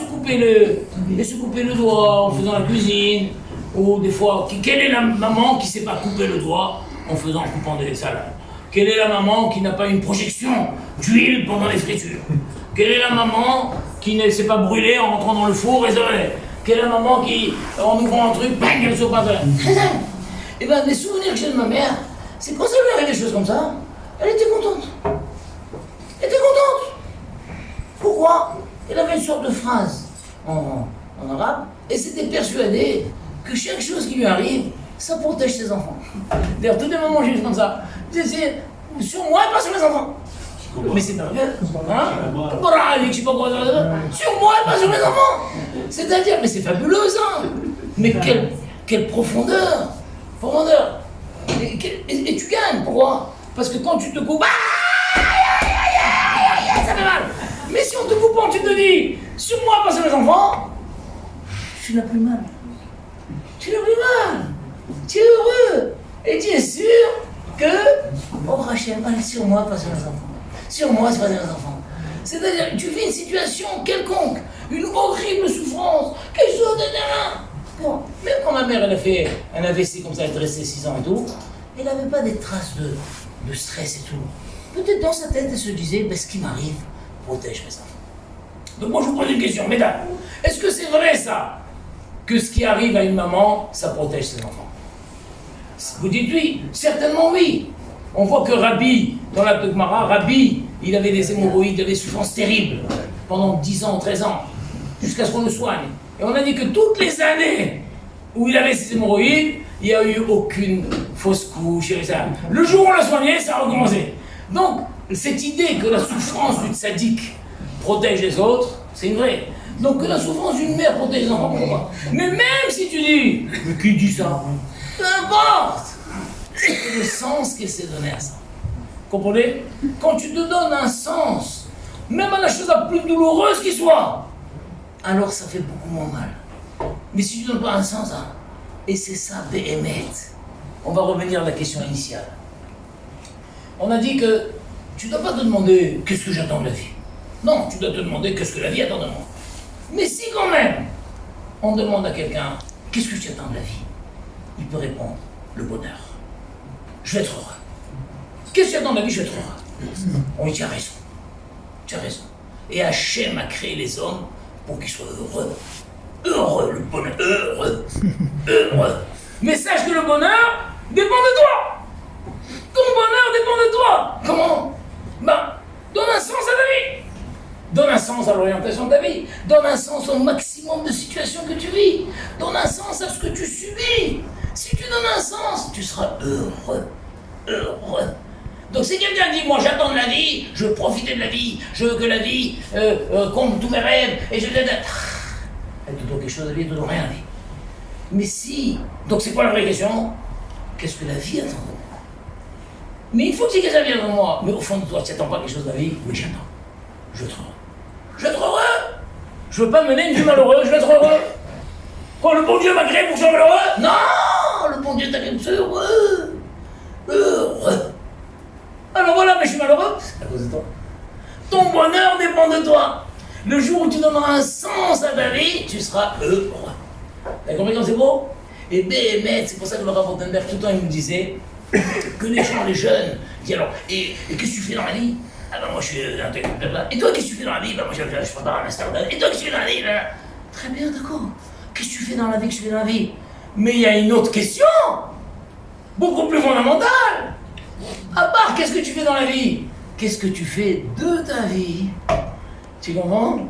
se coupait le doigt en faisant la cuisine, ou des fois, quelle est la maman qui ne sait pas couper le doigt en coupant des salades? Quelle est la maman qui n'a pas une projection d'huile pendant les fritures? Quelle est la maman qui ne s'est pas brûlée en rentrant dans le four et quelle est la maman qui, en ouvrant un truc, bang, elle se passe là? Eh bien, les souvenirs que j'ai de ma mère, c'est quand ça lui arrivait des choses comme ça, elle était contente. Elle était contente. Pourquoi? Elle avait une sorte de phrase en arabe, et s'était persuadée que chaque chose qui lui arrive, ça protège ses enfants. D'ailleurs, tous les moments juifs comme ça, c'est sur moi et pas sur les enfants. Mais c'est pas vrai, hein? Sur moi et pas sur les enfants. C'est-à-dire, mais c'est fabuleux ça. Mais quelle profondeur. Et tu gagnes, pourquoi? Parce que quand tu te coupes, ça fait mal. Mais si on te coupe, tu te dis, sur moi, pas sur les enfants, tu n'as plus mal. Tu n'as plus mal. Tu es heureux. Et tu es sûr que, oh Rachel, allez sur moi, pas sur les enfants. Sur moi, c'est pas sur les enfants. C'est-à-dire, tu vis une situation quelconque, une horrible souffrance, quelque chose de terrain. Bon, même quand ma mère elle a fait un AVC comme ça, elle restait 6 ans et tout, elle n'avait pas des traces de stress et tout. Peut-être dans sa tête, elle se disait, ben, ce qui m'arrive protège mes enfants. Donc moi je vous pose une question, mesdames. Est-ce que c'est vrai ça? Que ce qui arrive à une maman, ça protège ses enfants? Vous dites oui, certainement oui. On voit que Rabbi, dans la Gemara, Rabbi, il avait des hémorroïdes, il avait des souffrances terribles pendant 10 ans, 13 ans, jusqu'à ce qu'on le soigne. Et on a dit que toutes les années où il avait ces hémorroïdes, il n'y a eu aucune fausse couche. Et ça. Le jour où on l'a soigné, ça a recommencé. Donc, cette idée que la souffrance d'une sadique protège les autres, c'est une vraie. Donc, que la souffrance d'une mère protège les enfants, pourquoi? Mais même si tu dis, mais qui dit ça? Peu importe! C'est le sens qu'elle s'est donné à ça. Comprenez? Quand tu te donnes un sens, même à la chose la plus douloureuse qui soit, alors ça fait beaucoup moins mal. Mais si tu ne donnes pas un sens, hein, et c'est ça, Béhémet. On va revenir à la question initiale. On a dit que tu ne dois pas te demander qu'est-ce que j'attends de la vie. Non, tu dois te demander qu'est-ce que la vie attend de moi. Mais si quand même, on demande à quelqu'un qu'est-ce que tu attends de la vie, il peut répondre le bonheur. Je vais être heureux. Qu'est-ce que tu attends de la vie? Je vais être heureux. On dit tu as raison. Tu as raison. Et Hachem a créé les hommes pour qu'ils soient heureux. Heureux, le bonheur, heureux. Mais sache que le bonheur dépend de toi. Ton bonheur dépend de toi. Comment? Ben, donne un sens à ta vie. Donne un sens à l'orientation de ta vie. Donne un sens au maximum de situations que tu vis. Donne un sens à ce que tu subis. Si tu donnes un sens, tu seras heureux. Heureux. Donc si quelqu'un dit, moi j'attends de la vie, je veux profiter de la vie, je veux que la vie comble tous mes rêves, et je... Elle te donne quelque chose à la vie, elle te donne rien à la vie. Mais si... Donc c'est quoi la vraie question? Qu'est-ce que la vie attend de moi? Mais il faut que ça vienne de moi. Mais au fond de toi, tu n'attends pas quelque chose de la vie? Oui, j'attends. Je veux être heureux. Je veux être heureux. Je veux pas mener une vie malheureuse, je veux être heureux. Quand le bon Dieu m'a créé pour que je sois malheureux? Non, le bon Dieu t'a créé pour que tu sois heureux. Heureux. Alors voilà, mais je suis malheureux, c'est à cause de toi. Ton bonheur dépend de toi. Le jour où tu donneras un sens à ta vie, tu seras heureux. T'as compris comme c'est beau? Et Béhémet, c'est pour ça que le Rav Rothenberg, tout le temps, il nous disait que les gens, les jeunes, disent alors, et qu'est-ce que tu fais dans la vie? Ah ben moi je suis et toi qu'est-ce que tu fais dans la vie? Ben moi je prépare un master. Et toi qu'est-ce que tu fais dans la vie? Très bien, d'accord. Qu'est-ce que tu fais dans la vie? Qu'est-ce que tu fais dans la vie? Mais il y a une autre question, beaucoup plus fondamentale. À part qu'est-ce que tu fais dans la vie? Qu'est-ce que tu fais de ta vie? Tu comprends?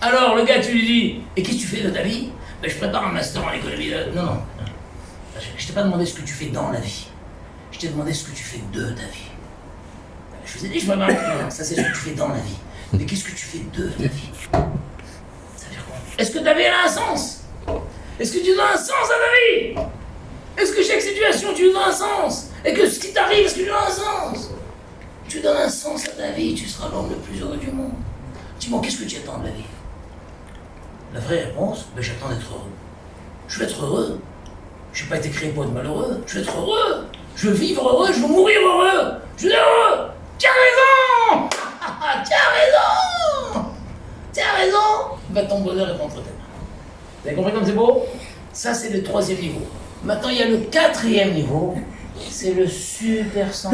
Alors le gars tu lui dis, et qu'est-ce que tu fais de ta vie? Ben je prépare un master en économie. Non. Je t'ai pas demandé ce que tu fais dans la vie. Je t'ai demandé ce que tu fais de ta vie. Je vous ai dit, je prépare ça c'est ce que tu fais dans la vie. Mais qu'est-ce que tu fais de ta vie? Ça veut dire quoi? Est-ce que ta vie a un sens? Est-ce que tu donnes un sens à ta vie? Est-ce que chaque situation tu lui donnes un sens? Et que ce qui t'arrive, est-ce que tu donnes un sens? Tu donnes un sens à ta vie, tu seras l'homme le plus heureux du monde. Dis-moi, qu'est-ce que tu attends de la vie? La vraie réponse, ben j'attends d'être heureux. Je veux être heureux. Je n'ai pas été créé pour être malheureux. Je veux être heureux. Je veux vivre heureux, je veux mourir heureux. Je veux être heureux. Tu as raison. Tu as raison. Tu as raison. Ben ton bonheur est entre tes mains. Vous avez compris comme c'est beau? Ça c'est le 3e niveau. Maintenant il y a le 4e niveau. C'est le super sens.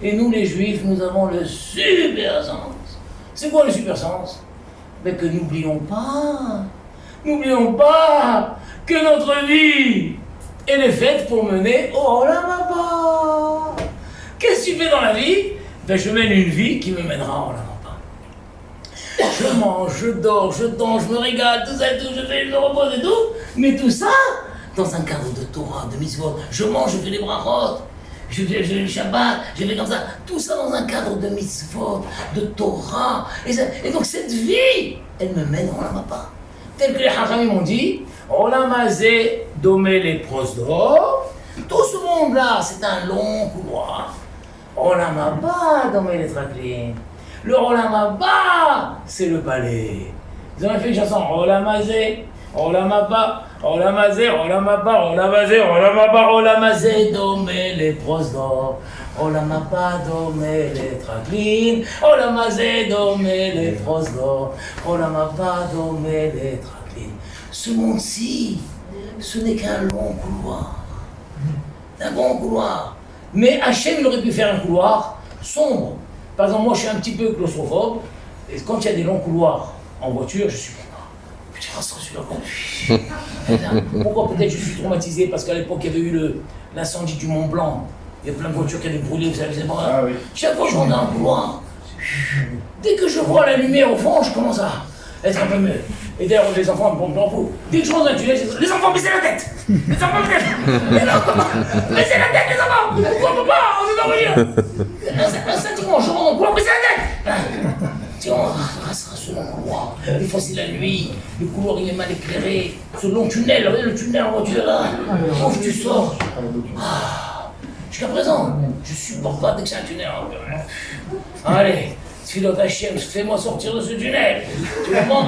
Et nous les juifs, nous avons le super sens. C'est quoi le super sens? Mais que n'oublions pas que notre vie, elle est faite pour mener au Olam Haba. Qu'est-ce que tu fais dans la vie? Ben je mène une vie qui me mènera au Olam Haba. Je mange, je dors, je danse, je me régale, tout ça et tout, je me repose et tout, mais tout ça dans un cadre de Torah, de mitzvot. Je mange, je fais les brachot, je fais le Shabbat, je fais comme ça, tout ça dans un cadre de mitzvot, de Torah. Et donc cette vie, elle me mène au Olam Haba. Tel que les Hachamim m'ont dit, Olam Hazeh domé les prosdor. Tout ce monde-là, c'est un long couloir. Olam Haba domé les traklin. Le Olam Haba, c'est le palais. Ils ont fait une chanson, Olam Hazeh, Olam Haba, Olam Hazeh, Olam Haba, Olam Hazeh, Olam Haba, Olam Hazeh domé les prosdor. Olam Haba domé les traklin, Olam Hazeh domé les prosdor, Olam Haba domé les traklin. Ce monde-ci, ce n'est qu'un long couloir. Un bon couloir. Mais Hachem, il aurait pu faire un couloir sombre. Par exemple, moi, je suis un petit peu claustrophobe, et quand il y a des longs couloirs en voiture, je suis content. Putain, ça, celui-là, pourquoi peut-être je suis traumatisé? Parce qu'à l'époque, il y avait eu l'incendie du Mont Blanc. Il y a plein de voitures qui avaient brûlé, vous savez, c'est pas grave. Chaque fois que je rentre dans un couloir, dès que je vois la lumière au fond, je commence à être un peu mieux. Et d'ailleurs, les enfants me prennent en fou. Dès que je rentre dans un tunnel, je dis, les enfants, baissez la tête! Les enfants, baissez la tête, les enfants! Pourquoi papa? On est dans le milieu! Instinctivement, je rentre dans le couloir, baissez la tête! Tu vois, on restera sur le couloir. Des fois, c'est la nuit, le couloir il est mal éclairé. Ce long tunnel, le tunnel en voiture là. Ouf, tu sors. Jusqu'à présent, je supporte pas dès que c'est un tunnel. Allez, Tfilot Hachem, fais-moi sortir de ce tunnel. Tu comprends?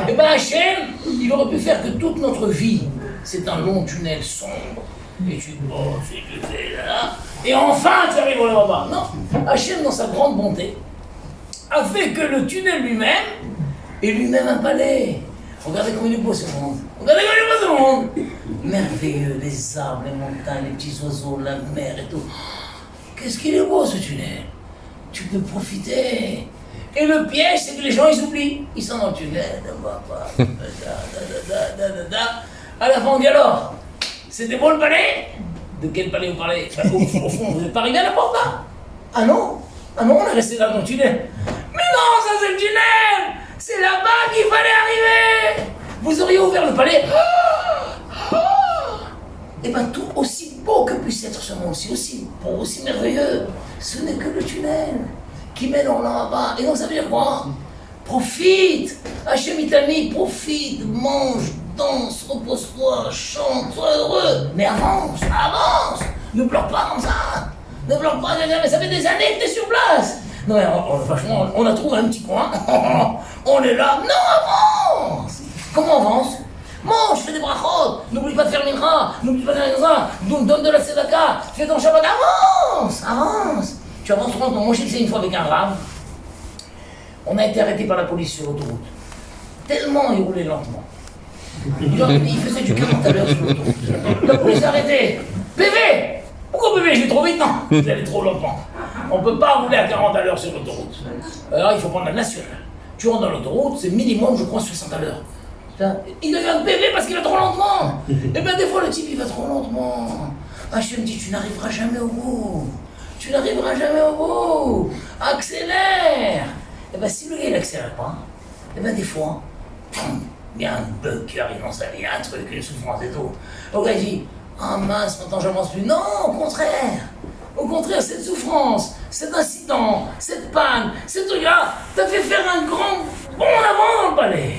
Et ben Hachem, il aurait pu faire que toute notre vie, c'est un long tunnel sombre. Et tu bosses, et tu fais là. Et enfin, tu arrives au là-bas. Non, Hachem, dans sa grande bonté, a fait que le tunnel lui-même est lui-même un palais. Regardez comme il est beau ce monde. Regardez comme il est beau ce monde. Merveilleux, les arbres, les montagnes, les petits oiseaux, la mer et tout. Qu'est-ce qu'il est beau ce tunnel. Tu peux profiter. Et le piège, c'est que les gens, ils oublient. Ils sont dans le tunnel. À la fin, on dit alors, c'était beau le palais? De quel palais vous parlez? Au fond, vous n'êtes pas arrivé à la porte là? Ah non, on est resté là dans le tunnel. Mais non, ça c'est le tunnel! C'est là-bas qu'il fallait arriver. Vous auriez ouvert le palais. Et bien tout aussi beau que puisse être ce monde, aussi beau, aussi merveilleux, ce n'est que le tunnel qui mène en là-bas. Et donc ça veut dire quoi? Profite, Hachem Itami, profite, mange, danse, repose-toi, chante, sois heureux. Mais avance, avance. Ne bloque pas comme ça. Ne bloque pas, mais ça fait des années que tu es sur place. Non, mais franchement, on a trouvé un petit coin. On est là. Non, avance. Comment avance? Mange, fais des brachot, n'oublie pas de faire mincha, n'oublie pas de faire ça, donne de la tzedaka, fais ton shabbat, avance, avance. Tu avances lentement. Moi, j'ai fait une fois avec un rave. On a été arrêté par la police sur l'autoroute. Tellement il roulait lentement. Il faisait du 40 à l'heure sur l'autoroute. La police a arrêté. PV! Pourquoi PV? Je vais trop vite? Non, vous allez trop lentement. On ne peut pas rouler à 40 à l'heure sur l'autoroute. Alors il faut prendre la nationale. Tu rentres dans l'autoroute, c'est minimum, je crois, 60 à l'heure. Il a eu un PV parce qu'il va trop lentement. Et bien des fois le type il va trop lentement. Hachem me dit tu n'arriveras jamais au bout. Tu n'arriveras jamais au bout. Accélère. Et bien si le gars il n'accélère pas, et bien des fois, il y a un bug qui arrive dans sa vie, un truc, une souffrance et tout. Le gars il dit ah mince, maintenant j'avance plus. Non, au contraire. Au contraire, cette souffrance, cet incident, cette panne, ce truc-là, t'a fait faire un grand bond en avant dans le palais.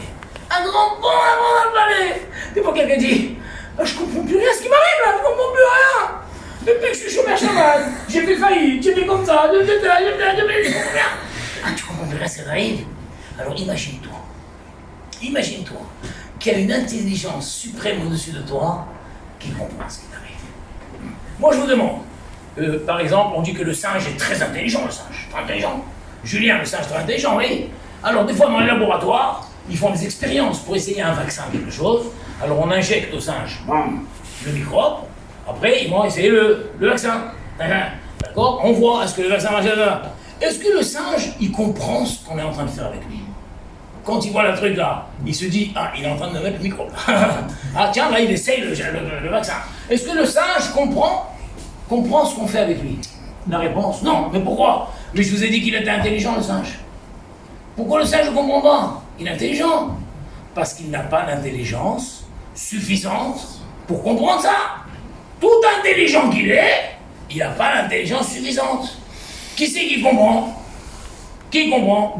Un grand bond en avant dans le palais. Des fois, quelqu'un dit je comprends plus rien ce qui m'arrive là, je comprends plus rien. Depuis que je suis chômage chômage, j'ai fait faillite, j'ai fait comme ça, je comprends rien. Ah, tu comprends plus rien ce qui arrive? Alors imagine-toi qu'il y a une intelligence suprême au-dessus de toi qui comprend ce qui t'arrive. Moi, je vous demande. Par exemple, on dit que le singe est très intelligent, le singe, très intelligent. Julien, le singe, très intelligent, oui. Alors, des fois, dans les laboratoires, ils font des expériences pour essayer un vaccin, quelque chose. Alors, on injecte au singe le microbe. Après, ils vont essayer le vaccin. D'accord? On voit, est-ce que le vaccin marche là? Est-ce que le singe, il comprend ce qu'on est en train de faire avec lui? Quand il voit le truc là, il se dit ah, il est en train de mettre le microbe. Ah, tiens, là, il essaye le vaccin. Est-ce que le singe comprend ce qu'on fait avec lui? La réponse, non. Mais pourquoi? Mais je vous ai dit qu'il était intelligent, le singe. Pourquoi le singe ne comprend pas? Il est intelligent. Parce qu'il n'a pas l'intelligence suffisante pour comprendre ça. Tout intelligent qu'il est, il n'a pas l'intelligence suffisante. Qui c'est qui comprend? Qui comprend?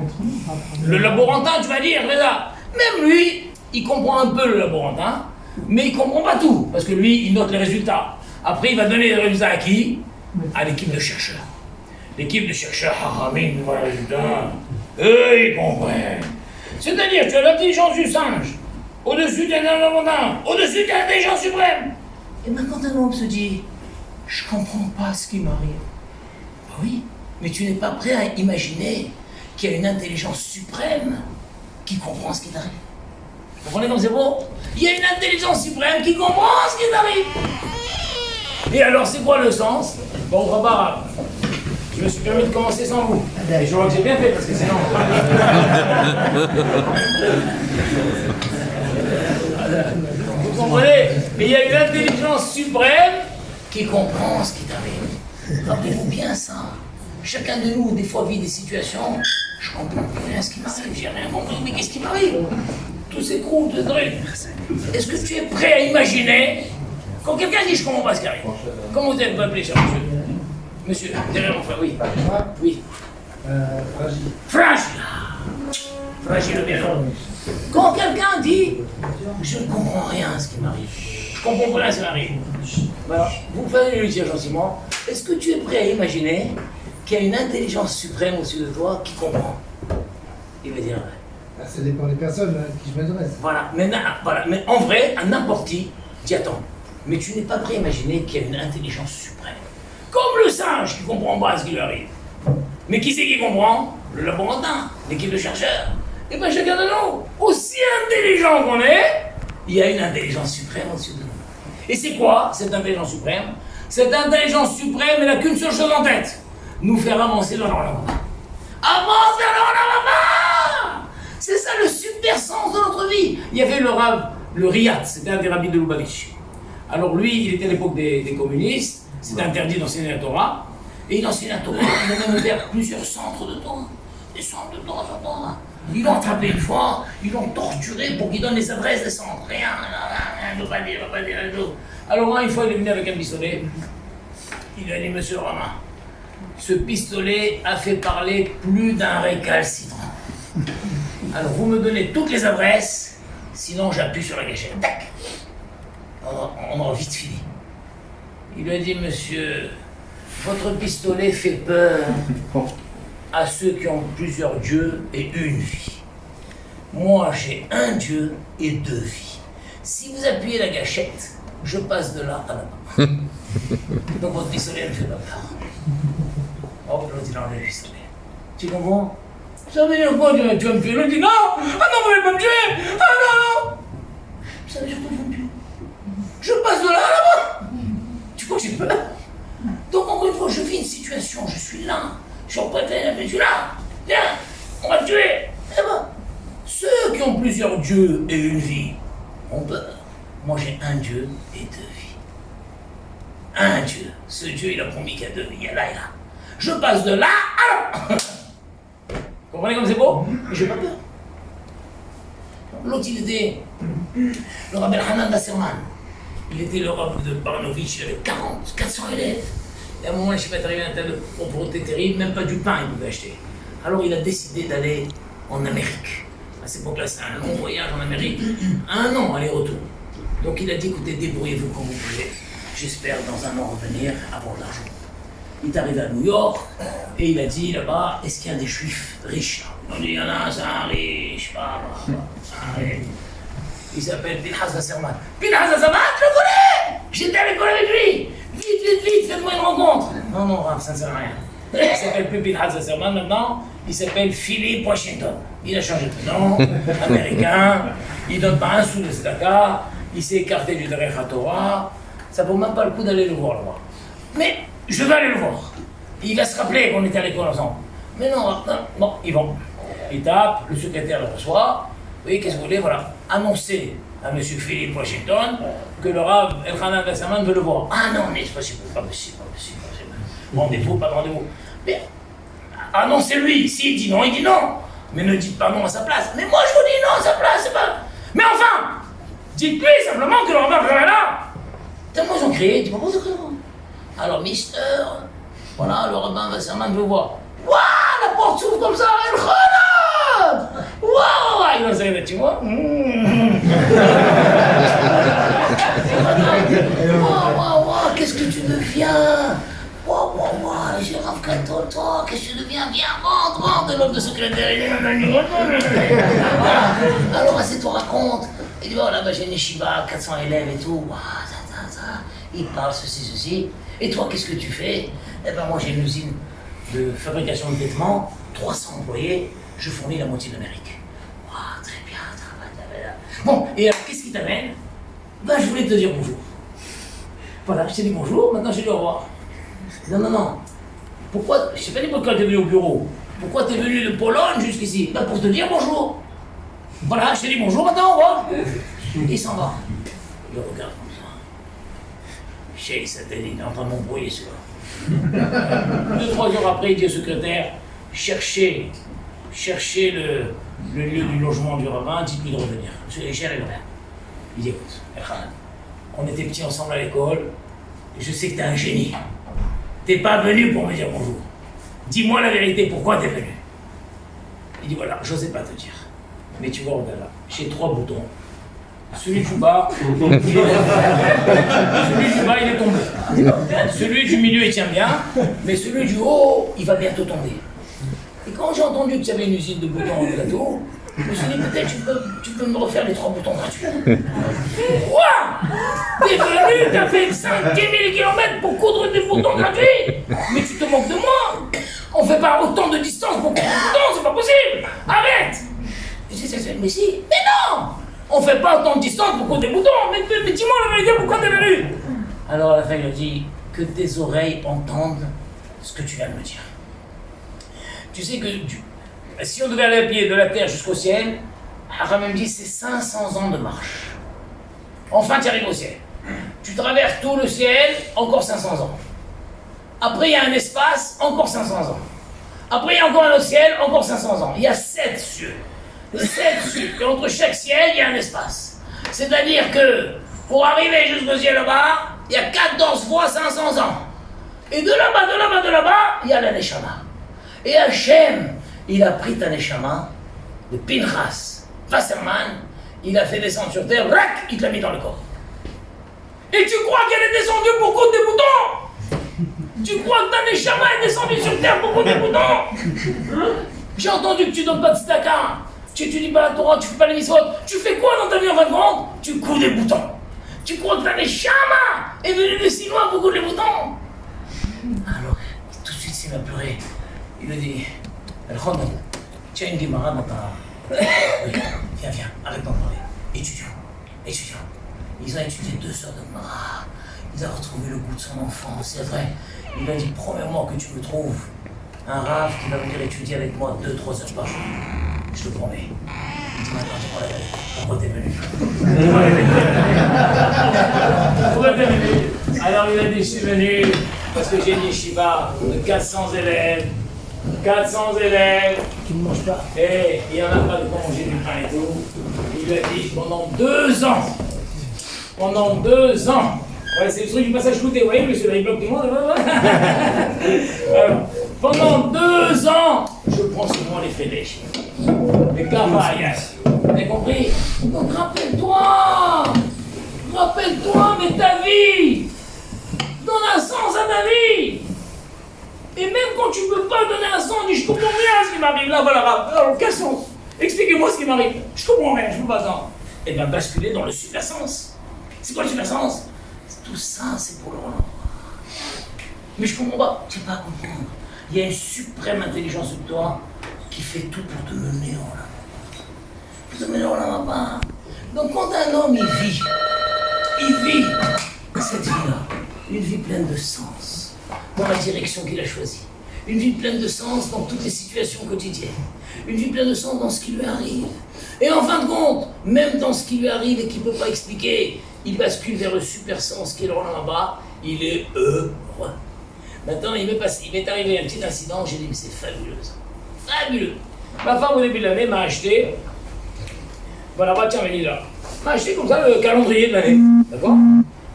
Le laborantin, tu vas dire, c'est ça. Même lui, il comprend un peu le laborantin, mais il ne comprend pas tout. Parce que lui, il note les résultats. Après, il va donner les résultats à qui? À l'équipe de chercheurs. L'équipe de chercheurs, Haramim, voilà les résultats. Eux, ils comprennent. C'est-à-dire, tu as l'intelligence du singe, au-dessus d'un laborantin, au-dessus de l'intelligence suprême. Et bien, quand un homme se dit, je ne comprends pas ce qui m'arrive. Ben oui, mais tu n'es pas prêt à imaginer qu'il y a une intelligence suprême qui comprend ce qui t'arrive. Vous comprenez comme c'est beau? Il y a une intelligence suprême qui comprend ce qui t'arrive. Et alors, c'est quoi le sens? Bon, Rabat, je me suis permis de commencer sans vous. Et je vois que j'ai bien fait, parce que sinon... Vous comprenez? Mais il y a une intelligence suprême qui comprend ce qui t'arrive. Rappelez-vous bien ça. Chacun de nous, des fois, vit des situations. Je comprends plus rien ce qui m'arrive, j'ai rien compris, mais qu'est-ce qui m'arrive? Tous ces croûtes de trucs. Est-ce que tu es prêt à imaginer? Quand quelqu'un dit je comprends pas ce qui arrive, comment vous êtes appelé, cher monsieur? Monsieur, derrière mon frère, oui. Oui. Fragile. Fragile. Fragile, bien. Quand quelqu'un dit je ne comprends rien à ce qui m'arrive, je comprends pas rien à ce qui m'arrive. Alors, vous pouvez lui dire gentiment, est-ce que tu es prêt à imaginer qu'il y a une intelligence suprême au-dessus de toi qui comprend? Il va dire Ça dépend des personnes à qui je m'adresse. voilà, mais en vrai, à n'importe qui, dis attends, mais tu n'es pas prêt à imaginer qu'il y a une intelligence suprême. Comme le singe qui comprend pas ce qui lui arrive. Mais qui c'est qui comprend? Le laborantin, l'équipe de chercheurs. Et bien chacun de nous, aussi intelligent qu'on est, il y a une intelligence suprême au-dessus de nous. Et c'est quoi cette intelligence suprême? Cette intelligence suprême, elle n'a qu'une seule chose en tête. Nous faire avancer dans l'Olam. Avancer dans l'Olam. C'est ça le super sens de notre vie. Il y avait le Riyad, c'était un des rabbis de Lubavitch. Alors lui, il était à l'époque des communistes, c'était interdit d'enseigner la Torah, et il enseignait la Torah, il a même ouvert plusieurs centres de Torah, des centres de Torah. Ils l'ont attrapé une fois, ils l'ont torturé pour qu'il donne les adresses des centres. Rien, ne va pas dire, Alors moi, une fois, il est venu avec un pistolet. Il lui a dit, monsieur Romain, ce pistolet a fait parler plus d'un récalcitrant. Alors vous me donnez toutes les adresses, sinon j'appuie sur la gâchette. Tac. On aura vite fini. Il lui a dit, monsieur, votre pistolet fait peur à ceux qui ont plusieurs dieux et une vie. Moi, j'ai un dieu et deux vies. Si vous appuyez la gâchette, je passe de là à là-bas. Donc votre pistolet ne me fait pas peur. Hop, l'autre il a enlevé le pistolet. Tu comprends? Ça veut dire quoi? Tu vas me tuer? L'autre dit non! Ah non, vous voulez pas me tuer! Ah non, non! Ça veut dire quoi, tu vas me tuer? Je passe de là à là-bas! Tu crois que j'ai peur? Donc encore une fois, je vis une situation, je suis là. Je suis en prêté, mais je suis là. Viens, on va me tuer. Eh ben, ceux qui ont plusieurs dieux et une vie ont peur. Moi, j'ai un dieu et deux vies. Un dieu. Ce dieu, il a promis qu'il y a deux vies. Il y a là et là. Je passe de là à là. Vous comprenez comme c'est beau? Mais j'ai pas peur. L'autre, il était le Rabbi Hanan Wasserman. Il était le Rav de Barnovitch, il avait 400 élèves. Et à un moment, le chef est arrivé à un tas de pauvreté terrible, même pas du pain il pouvait acheter. Alors il a décidé d'aller en Amérique. À cette époque-là, c'est un long voyage en Amérique, 1 an aller-retour. Donc il a dit, écoutez, débrouillez-vous comme vous pouvez. J'espère dans un an revenir avoir de l'argent. Il est arrivé à New York et il a dit là-bas, est-ce qu'il y a des juifs riches? On dit, il y en a un, c'est un riche, il s'appelle Pinhas Wasserman. Pinhas Wasserman, je le connais! J'étais à l'école avec lui! Vite, faites-moi une rencontre! Non, ça ne sert à rien. Il s'appelle plus Pinhas Wasserman maintenant, il s'appelle Philippe Washington. Il a changé de nom, américain, il donne pas un sou de tzedaka, il s'est écarté du Derech HaTorah, ça vaut même pas le coup d'aller le voir là-bas. Mais je vais aller le voir. Il va se rappeler qu'on était à l'école ensemble. Mais non, ils vont. Il tape, le secrétaire le reçoit. Oui, qu'est-ce que vous voulez, voilà. Annoncez à M. Philippe Washington que le Rav Elchanan Wasserman veut le voir. Ah non, mais c'est pas possible. Rendez-vous, pas de rendez-vous. Mais annoncez-lui. S'il dit non, il dit non. Mais ne dites pas non à sa place. Mais moi, je vous dis non à sa place, c'est pas... Mais enfin, dites-lui simplement que le Rav Elchanan est là. Tellement ils ont crié, dis pas de quoi. Alors, mister, voilà, le rabbin Wasserman veut voir. Waouh, la porte s'ouvre comme ça, Elchanan! Waouh, il va s'arrêter, tu vois. Waouh, qu'est-ce que tu deviens? Waouh, j'ai Rav Kadol, toi, qu'est-ce que tu deviens? Viens, rentre, l'homme de secrétaire. Alors, assieds-toi, raconte. Il dit, voilà, j'ai une yeshiva, 400 élèves et tout. Il parle ceci. Et toi, qu'est-ce que tu fais? Eh ben, moi, j'ai une usine de fabrication de vêtements, 300 employés, je fournis la moitié de l'Amérique. Waouh, très bien. Bon, et alors, qu'est-ce qui t'amène? Ben, je voulais te dire bonjour. Voilà, je t'ai dit bonjour, maintenant je t'ai dit au revoir. Non. Pourquoi? Je t'ai pas dit pourquoi t'es venu au bureau. Pourquoi t'es venu de Pologne jusqu'ici? Ben, pour te dire bonjour. Voilà, je t'ai dit bonjour, maintenant au revoir. Il s'en va. Il le regarde comme ça. Chez ça t'a dit, il est en train de m'embrouiller celui-là. 2-3 heures après, il dit au secrétaire, cherchez le lieu du logement du rabbin, dites-lui de revenir. Monsieur Lécher arrive rien. Il dit, écoute, on était petits ensemble à l'école, et je sais que t'es un génie. T'es pas venu pour me dire bonjour. Dis-moi la vérité, pourquoi t'es venu? Il dit, voilà, j'osais pas te dire. Mais tu vois, regarde là, j'ai 3 boutons. Celui du bas, il est tombé. Celui du milieu, il tient bien, mais celui du haut, il va bientôt tomber. Et quand j'ai entendu que tu avais une usine de boutons en plateau, je me suis dit, peut-être tu peux me refaire les 3 boutons gratuits. Quoi? T'es venu, t'as fait 10 000 km pour coudre des boutons gratuits? Mais tu te moques de moi? On fait pas autant de distance pour coudre des boutons, c'est pas possible! Arrête! Mais si, mais non! On fait pas autant de distance pour coudre des boutons, mais dis-moi la vérité, pourquoi t'es venu? Alors à la fin, il a dit, que tes oreilles entendent ce que tu viens de me dire. Tu sais que si on devait aller à pied de la terre jusqu'au ciel, Haram me dit c'est 500 ans de marche. Enfin, tu arrives au ciel. Tu traverses tout le ciel, encore 500 ans. Après, il y a un espace, encore 500 ans. Après, il y a encore un autre ciel, encore 500 ans. Il y a 7 cieux. 7 sucres. Et entre chaque ciel, il y a un espace. C'est-à-dire que, pour arriver jusqu'au ciel là-bas, il y a 14 fois 500 ans. Et de là-bas, il y a la Neshama. Et Hachem, il a pris ta Neshama de Pinchas, Wasserman, il a fait descendre sur terre, rac, il te l'a mis dans le corps. Et tu crois qu'elle est descendue pour coudre des boutons? Tu crois que ta Neshama est descendue sur terre pour coudre des boutons? Hein? J'ai entendu que tu donnes pas de tzedaka, tu dis pas la Torah, tu fais pas les mitzvot. Tu fais quoi dans ta vie en fin de compte? Tu couds des boutons. Tu crois que ta Neshama est venue de si loin pour coudre les boutons? Alors, tout de suite, il m'a pleuré. Il a dit, Al-Khod, tu as une Gemara dans ta... Oui, viens, arrête d'en parler. Étudiant. Ils ont étudié 2 heures de Gemara. Ils ont retrouvé le goût de son enfance, c'est vrai. Il a dit, premièrement, que tu me trouves un rave qui va venir étudier avec moi 2-3 heures par jour. Je te promets. Il dit, maintenant, dis-moi la vérité. Pourquoi t'es venu? Pourquoi t'es venu? Alors il a dit, je suis venu parce que j'ai une yeshiva de 400 élèves. 400 élèves. Tu ne manges pas. Et il n'y en a pas de quoi manger du pain et tout. Il a dit, pendant 2 ans. Pendant 2 ans. Ouais, c'est le truc du passage coûté, vous voyez, monsieur, là, il bloque tout le monde. Alors, pendant 2 ans, je prends souvent les fédèches. Les cabayas. Vous avez compris? Donc rappelle-toi, mais ta vie, donne un sens à ta vie. Et même quand tu ne peux pas donner un sens, dis je comprends rien ce qui m'arrive là, voilà. Alors quel sens? Expliquez-moi ce qui m'arrive. Je comprends rien, je ne peux pas entendre. Et bien basculer dans le super sens. C'est quoi le super sens? Tout ça, c'est pour le Roland. Mais je comprends pas. Tu ne peux pas comprendre. Il y a une suprême intelligence de toi qui fait tout pour te mener au Roland. Pour te mener au Roland là-bas. Donc quand un homme, il vit cette vie-là, une vie pleine de sens, dans la direction qu'il a choisie. Une vie pleine de sens dans toutes les situations quotidiennes. Une vie pleine de sens dans ce qui lui arrive. Et en fin de compte, même dans ce qui lui arrive et qu'il ne peut pas expliquer, il bascule vers le super sens qui est le Roland là-bas, il est heureux. Maintenant, il m'est arrivé un petit incident, j'ai dit, mais c'est fabuleux ça. Fabuleux. Ma femme, au début de l'année, m'a acheté, voilà, bah tiens, là, m'a acheté comme ça le calendrier de l'année. D'accord?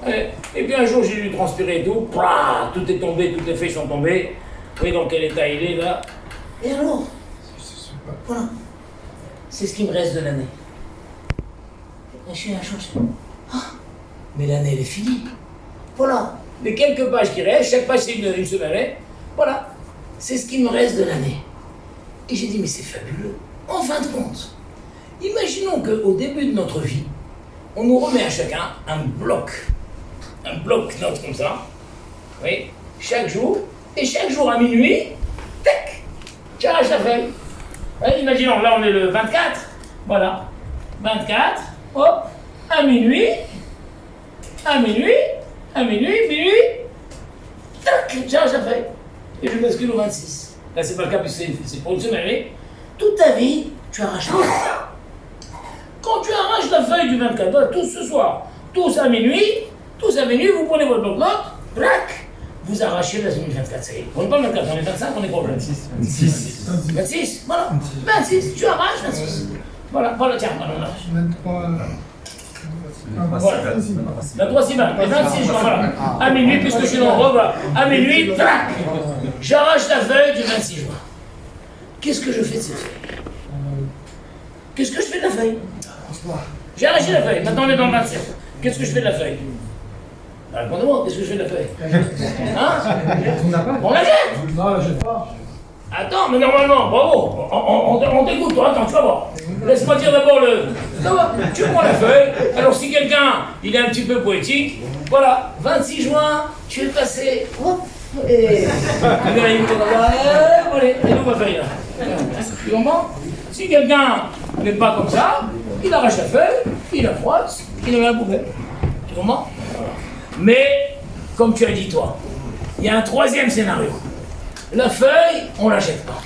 Et puis un jour, j'ai dû transpirer et tout, tout est tombé, toutes les feuilles sont tombées. Vous voyez dans quel état il est là. Et alors, voilà, c'est ce qui me reste de l'année. Je suis à chercher. Mais l'année, elle est finie. Voilà, les quelques pages qui restent, chaque page c'est une semaine, voilà, c'est ce qui me reste de l'année. Et j'ai dit, mais c'est fabuleux. En fin de compte, imaginons qu'au début de notre vie, on nous remet à chacun un bloc note comme ça, oui, chaque jour, et chaque jour à minuit, tac, tu arraches la feuille. Ouais, imaginons, là on est le 24, voilà, 24, hop, à minuit, minuit, tac, tu arraches la feuille. Et je bascule au 26. Là c'est pas le cas, puisque c'est pour une semaine, mais toute ta vie, tu arraches la feuille. Quand tu arraches la feuille du 24, voilà, tous ce soir, tous à minuit, vous prenez votre bloc-notes, plac, vous arrachez la semaine 24, ça y est. On n'est pas le 24, on est 25, on est quoi? 26. 26, voilà. 26, tu arraches 26. Voilà, tiens, on arrache. 23. Voilà. 23, c'est mal. Mais 26 juin, voilà. À minuit, puisque je suis dans le robe, voilà. À minuit, plac, j'arrache la feuille du 26 juin. Qu'est-ce que je fais de cette feuille? Qu'est-ce que je fais de la feuille? J'ai arraché la feuille, maintenant on est dans le 27. Qu'est-ce que je fais de la feuille? Répondez-moi, qu'est-ce que je fais de la feuille? Hein? On la jette? Non, je ne jette pas. Attends, mais normalement, bravo, on t'écoute, toi, attends, tu vas voir. Laisse-moi dire d'abord tu prends la feuille, alors si quelqu'un, il est un petit peu poétique, voilà, 26 juin, tu es passé, hop, et... et nous, ma feuille, là. Tu comprends? Si quelqu'un n'est pas comme ça, il arrache la feuille, il la froisse, il la met à la poubelle. Tu comprends? Mais, comme tu as dit toi, il y a un troisième scénario. La feuille, on ne la jette pas.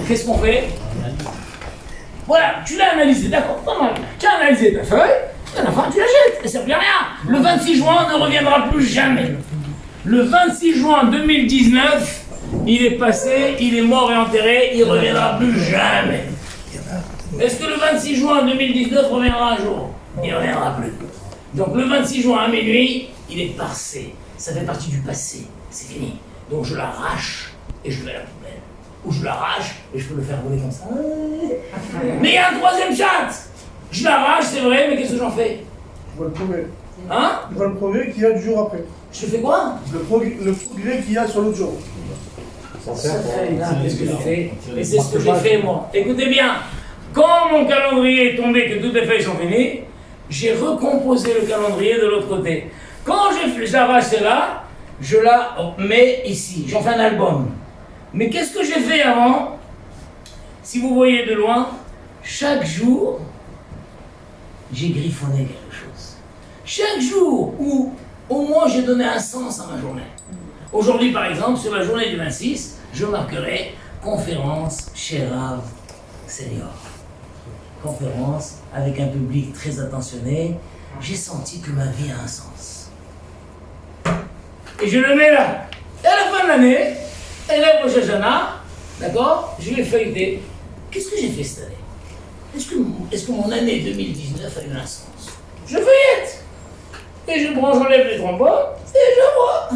Qu'est-ce qu'on fait? Voilà, tu l'as analysé, d'accord, pas mal. Tu as analysé ta feuille, et à la fin tu la jettes, et ça ne fait rien. Le 26 juin ne reviendra plus jamais. Le 26 juin 2019, il est passé, il est mort et enterré, il ne reviendra plus jamais. Est-ce que le 26 juin 2019 reviendra un jour? Il ne reviendra plus. Donc le 26 juin à minuit, il est passé. Ça fait partie du passé. C'est fini. Donc je l'arrache et je le mets à la poubelle. Ou je l'arrache et je peux le faire rouler comme ça. Mais il y a un troisième chat. Je l'arrache, c'est vrai, mais qu'est-ce que j'en fais? Je vois le progrès. Hein? Je vois le progrès qu'il y a du jour après. Je fais quoi? Le progrès qu'il y a sur l'autre jour. Ça fait là, qu'est-ce que je fais? Et c'est ce que j'ai fait moi. Écoutez bien, quand mon calendrier est tombé, que toutes les feuilles sont finies, j'ai recomposé le calendrier de l'autre côté. Quand j'arrache celle-là, je la mets ici. J'en fais un album. Mais qu'est-ce que j'ai fait avant? Si vous voyez de loin, chaque jour, j'ai griffonné quelque chose. Chaque jour où au moins j'ai donné un sens à ma journée. Aujourd'hui, par exemple, sur la journée du 26, je marquerai conférence chez Rav Senior. Conférence avec un public très attentionné. J'ai senti que ma vie a un sens. Et je le mets là. Et à la fin de l'année, élève Rosh Hashanah, d'accord, je vais feuilleter. Qu'est-ce que j'ai fait cette année? Est-ce que mon année 2019 a eu un sens? Je feuillette. Et j'enlève les trombones et je vois.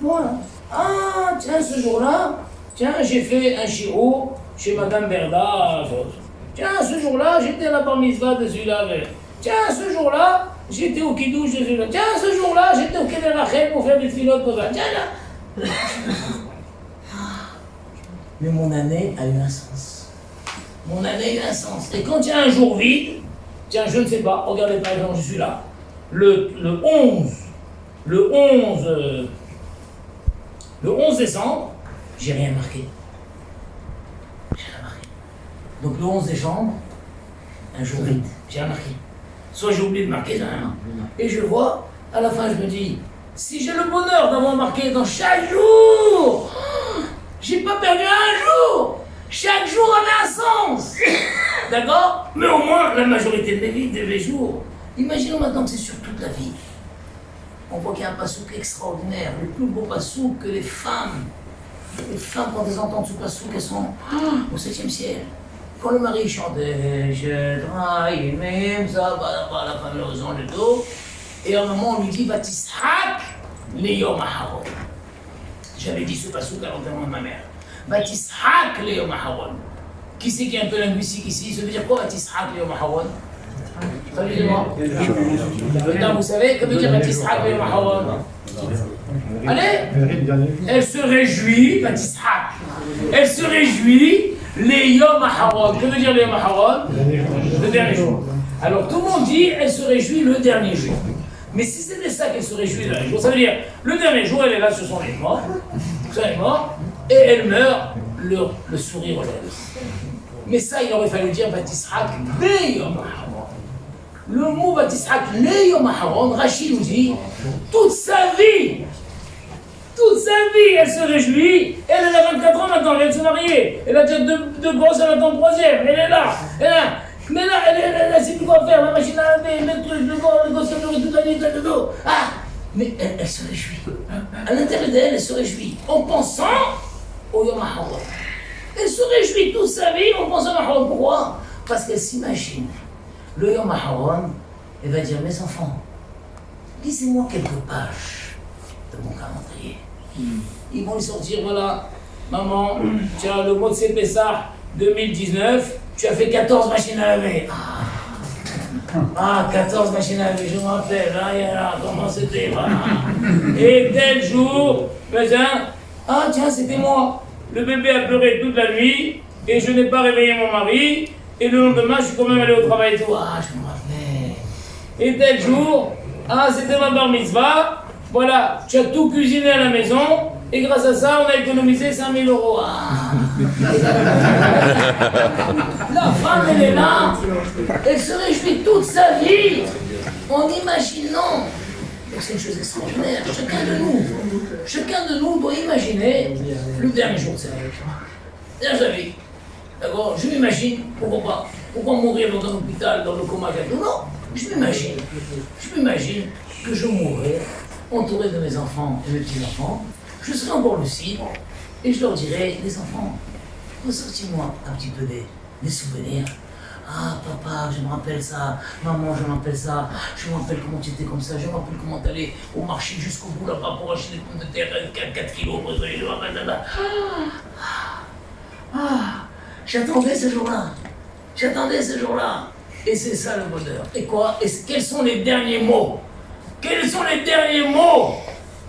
Voilà. Ah, tiens, ce jour-là, tiens, j'ai fait un chiro chez Madame Berda. Tiens, ce jour-là, j'étais à la bar mitzvah de celui-là. Tiens, ce jour-là, j'étais au kidouche de celui-là. Tiens, ce jour-là, j'étais au Keder Rachel pour faire des filotes pour ça. Tiens, là. Mais mon année a eu un sens. Mon année a eu un sens. Et quand il y a un jour vide, tiens, je ne sais pas, regardez par exemple, je suis là. Le 11 décembre, j'ai rien marqué. J'ai rien marqué. Donc le 11 décembre, un jour vide, j'ai rien marqué. Soit j'ai oublié de marquer, j'ai rien. Et je vois, à la fin, je me dis, si j'ai le bonheur d'avoir marqué dans chaque jour, j'ai pas perdu un jour. Chaque jour avait un sens. D'accord? Mais au moins, la majorité de mes vies, de mes jours. Imaginons maintenant que c'est sur toute la vie. On voit qu'il y a un passouk extraordinaire, le plus beau passouk que les femmes. Les femmes, quand elles entendent ce passouk, elles sont au 7e ciel. Quand le mari chantait, je travaille, même ça, à la fin de l'horizon de dos. Et à un moment, on lui dit, Batishak, les Yom HaHaron. J'avais dit ce passouk à l'enterrement de ma mère. Batishak, les Yom HaHaron. Qui c'est qui est un peu linguistique ici? Ça veut dire quoi, Batishak, les Yom HaHaron? Ça veut dire quoi? Maintenant, vous savez, que veut dire Batishak, les Yom HaHaron? Allez! Elle se réjouit, Batishak. Elle se réjouit, les Yom HaHaron. Que veut dire les Yom HaHaron? Le dernier jour. Alors tout le monde dit, elle se réjouit le dernier jour. Mais si c'était ça qu'elle se réjouit le dernier jour, ça veut dire, le dernier jour, elle est là sur son lit mort, et elle meurt, le sourire aux lèvres. Mais ça, il aurait fallu dire Batishak le Yom HaHaron. Le mot Batishak le Yom HaHaron, Rachid nous dit, toute sa vie, elle se réjouit. Elle a 24 ans maintenant, elle vient de se marier. Elle a déjà deux gosses, elle attend le troisième. Elle est là. Mais là, elle sait plus quoi faire. La machine à laver, le truc, le gosse, elle nourrit toute la nuit, le dos. Ah! Mais elle se réjouit. À l'intérieur d'elle, elle se réjouit. En pensant au Yom HaHaron. Elle se réjouit toute sa vie en pensant à HaHaron. Pourquoi? Parce qu'elle s'imagine. Le Yom HaHaron, elle va dire, mes enfants, lisez-moi quelques pages de mon calendrier. Ils vont lui sortir, voilà, maman, tiens, le mois de Pessah 2019, tu as fait 14 machines à laver. Ah, 14 machines à laver, je me rappelle, là, comment c'était, voilà. Et tel jour, ah tiens, c'était moi. Le bébé a pleuré toute la nuit, et je n'ai pas réveillé mon mari, et le lendemain, je suis quand même allé au travail et tout. Ah, je me rappelle. Et tel jour, ah, c'était ma bar mitzvah. Voilà, tu as tout cuisiné à la maison et grâce à ça, on a économisé 5 000 euros. Ah. La femme, elle est là, elle se réjouit toute sa vie en imaginant. C'est une chose extraordinaire. Chacun de nous doit imaginer le dernier jour de sa vie. D'accord? Je m'imagine, pourquoi pas? Pourquoi mourir dans un hôpital, dans le coma, non, je m'imagine que je mourrai entouré de mes enfants et mes petits-enfants, je serai encore lucide et je leur dirai, les enfants, ressortez-moi un petit peu des souvenirs. Ah, papa, je me rappelle ça. Maman, je me rappelle ça. Je me rappelle comment tu étais comme ça. Je me rappelle comment t'allais au marché jusqu'au bout là-bas pour acheter des pommes de terre 4 kilos. Je me rappelle ça. J'attendais ce jour-là. J'attendais ce jour-là. Et c'est ça le bonheur. Et quoi? Quels sont les derniers mots? Quels sont les derniers mots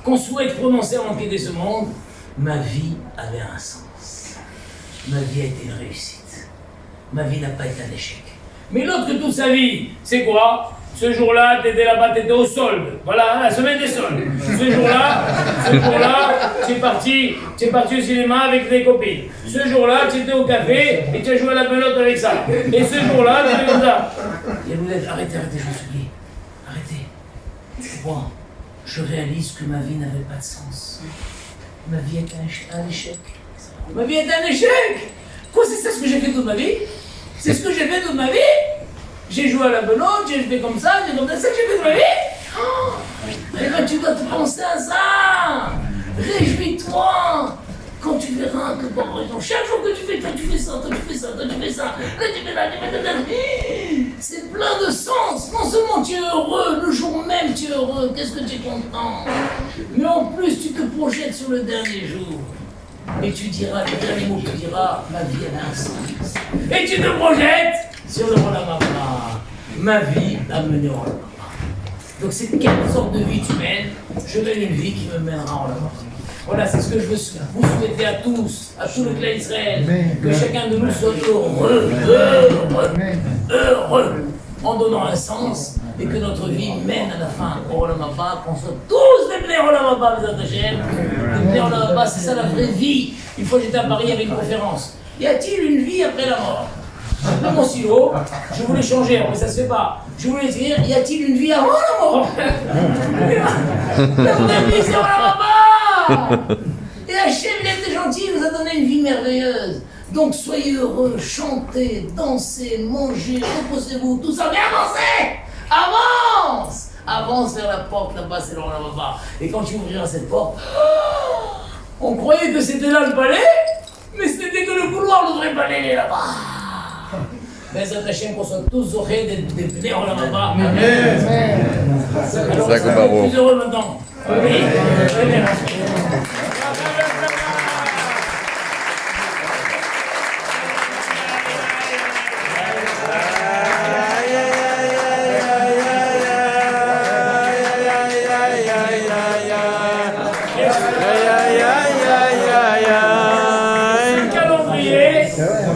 qu'on souhaite prononcer avant de quitter ce monde? Ma vie avait un sens. Ma vie a été une réussite. Ma vie n'a pas été un échec. Mais l'autre que toute sa vie, c'est quoi? Ce jour-là, t'étais là-bas, t'étais au solde. Voilà, la semaine des soldes. Ce jour-là, tu es parti au cinéma avec tes copines. Ce jour-là, tu étais au café et tu as joué à la belote avec ça. Et ce jour-là, tu étais comme ça. Yaloulette, arrêtez, je me suis dit. Arrêtez. Moi, je réalise que ma vie n'avait pas de sens. Ma vie était un échec. Ma vie était un échec. Quoi, c'est ça ce que j'ai fait toute ma vie? C'est ce que j'ai fait toute ma vie? J'ai joué à la belote, j'ai fait comme ça, c'est ça que j'ai fait toute ma vie? Oh, eh ben, tu dois te penser à ça. Réjouis-toi quand tu verras que par exemple, chaque jour que tu fais, toi tu fais ça, toi tu fais ça, toi tu fais ça, là tu fais là, tu fais là. C'est plein de sens. Non seulement tu es heureux, le jour même tu es heureux, qu'est-ce que tu es content. Mais en plus tu te projettes sur le dernier jour. Et tu diras, le dernier mot que tu diras, ma vie elle a un sens. Et tu te projettes sur le Olam Haba. Ma vie a mené au Olam Haba. Donc c'est quelle sorte de vie tu mènes? Je mène une vie qui me mènera au Olam Haba. Voilà, c'est ce que je veux vous souhaiter à tous, à tout le clan Israël, que chacun de nous soit heureux, en donnant un sens, et que notre vie mène à la fin au Olam Haba, qu'on soit tous des Bnei Olam Haba, des Bnei Olam Haba, c'est ça la vraie vie. Une fois j'étais à Paris, il y avait une conférence. Y a-t-il une vie après la mort? Dans mon silo, je voulais changer, après ça se fait pas. Je voulais dire, y a-t-il une vie avant la mort? La vraie vie, c'est au Olam Haba. Et Hachem, il était gentil, il nous a donné une vie merveilleuse. Donc soyez heureux, chantez, dansez, mangez, reposez-vous, tout ça, viens avancer! Avance! Avance vers la porte, là-bas, c'est le Olam Haba. Et quand tu ouvriras cette porte, on croyait que c'était là le palais, mais c'était que le couloir, le vrai palais, il est là-bas. Mais ça Hachem, qu'on soit tous heureux des Bnei Olam Haba. Amen. Alors, on est plus heureux maintenant. Oui.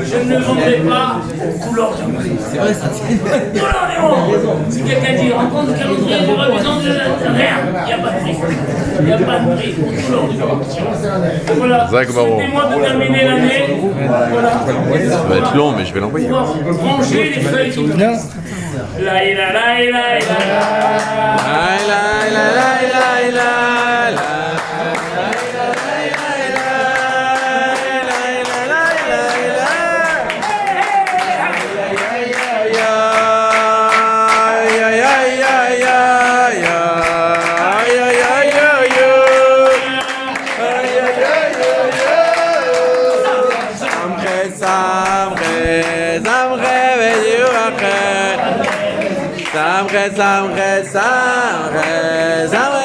Je ne vendrai pas tout l'or du monde. C'est vrai ça. Non, si quelqu'un dit rencontre le calendrier, il aura besoin de rien. Il n'y a pas de prix. Il n'y a pas de prix pour tout l'or du monde. Voilà. Souhaitez-moi de terminer l'année. Voilà. Ça va être long, mais je vais l'envoyer. Brancher les feuilles qui tombent. La ila la ila ila Samre, samre, samre, samre.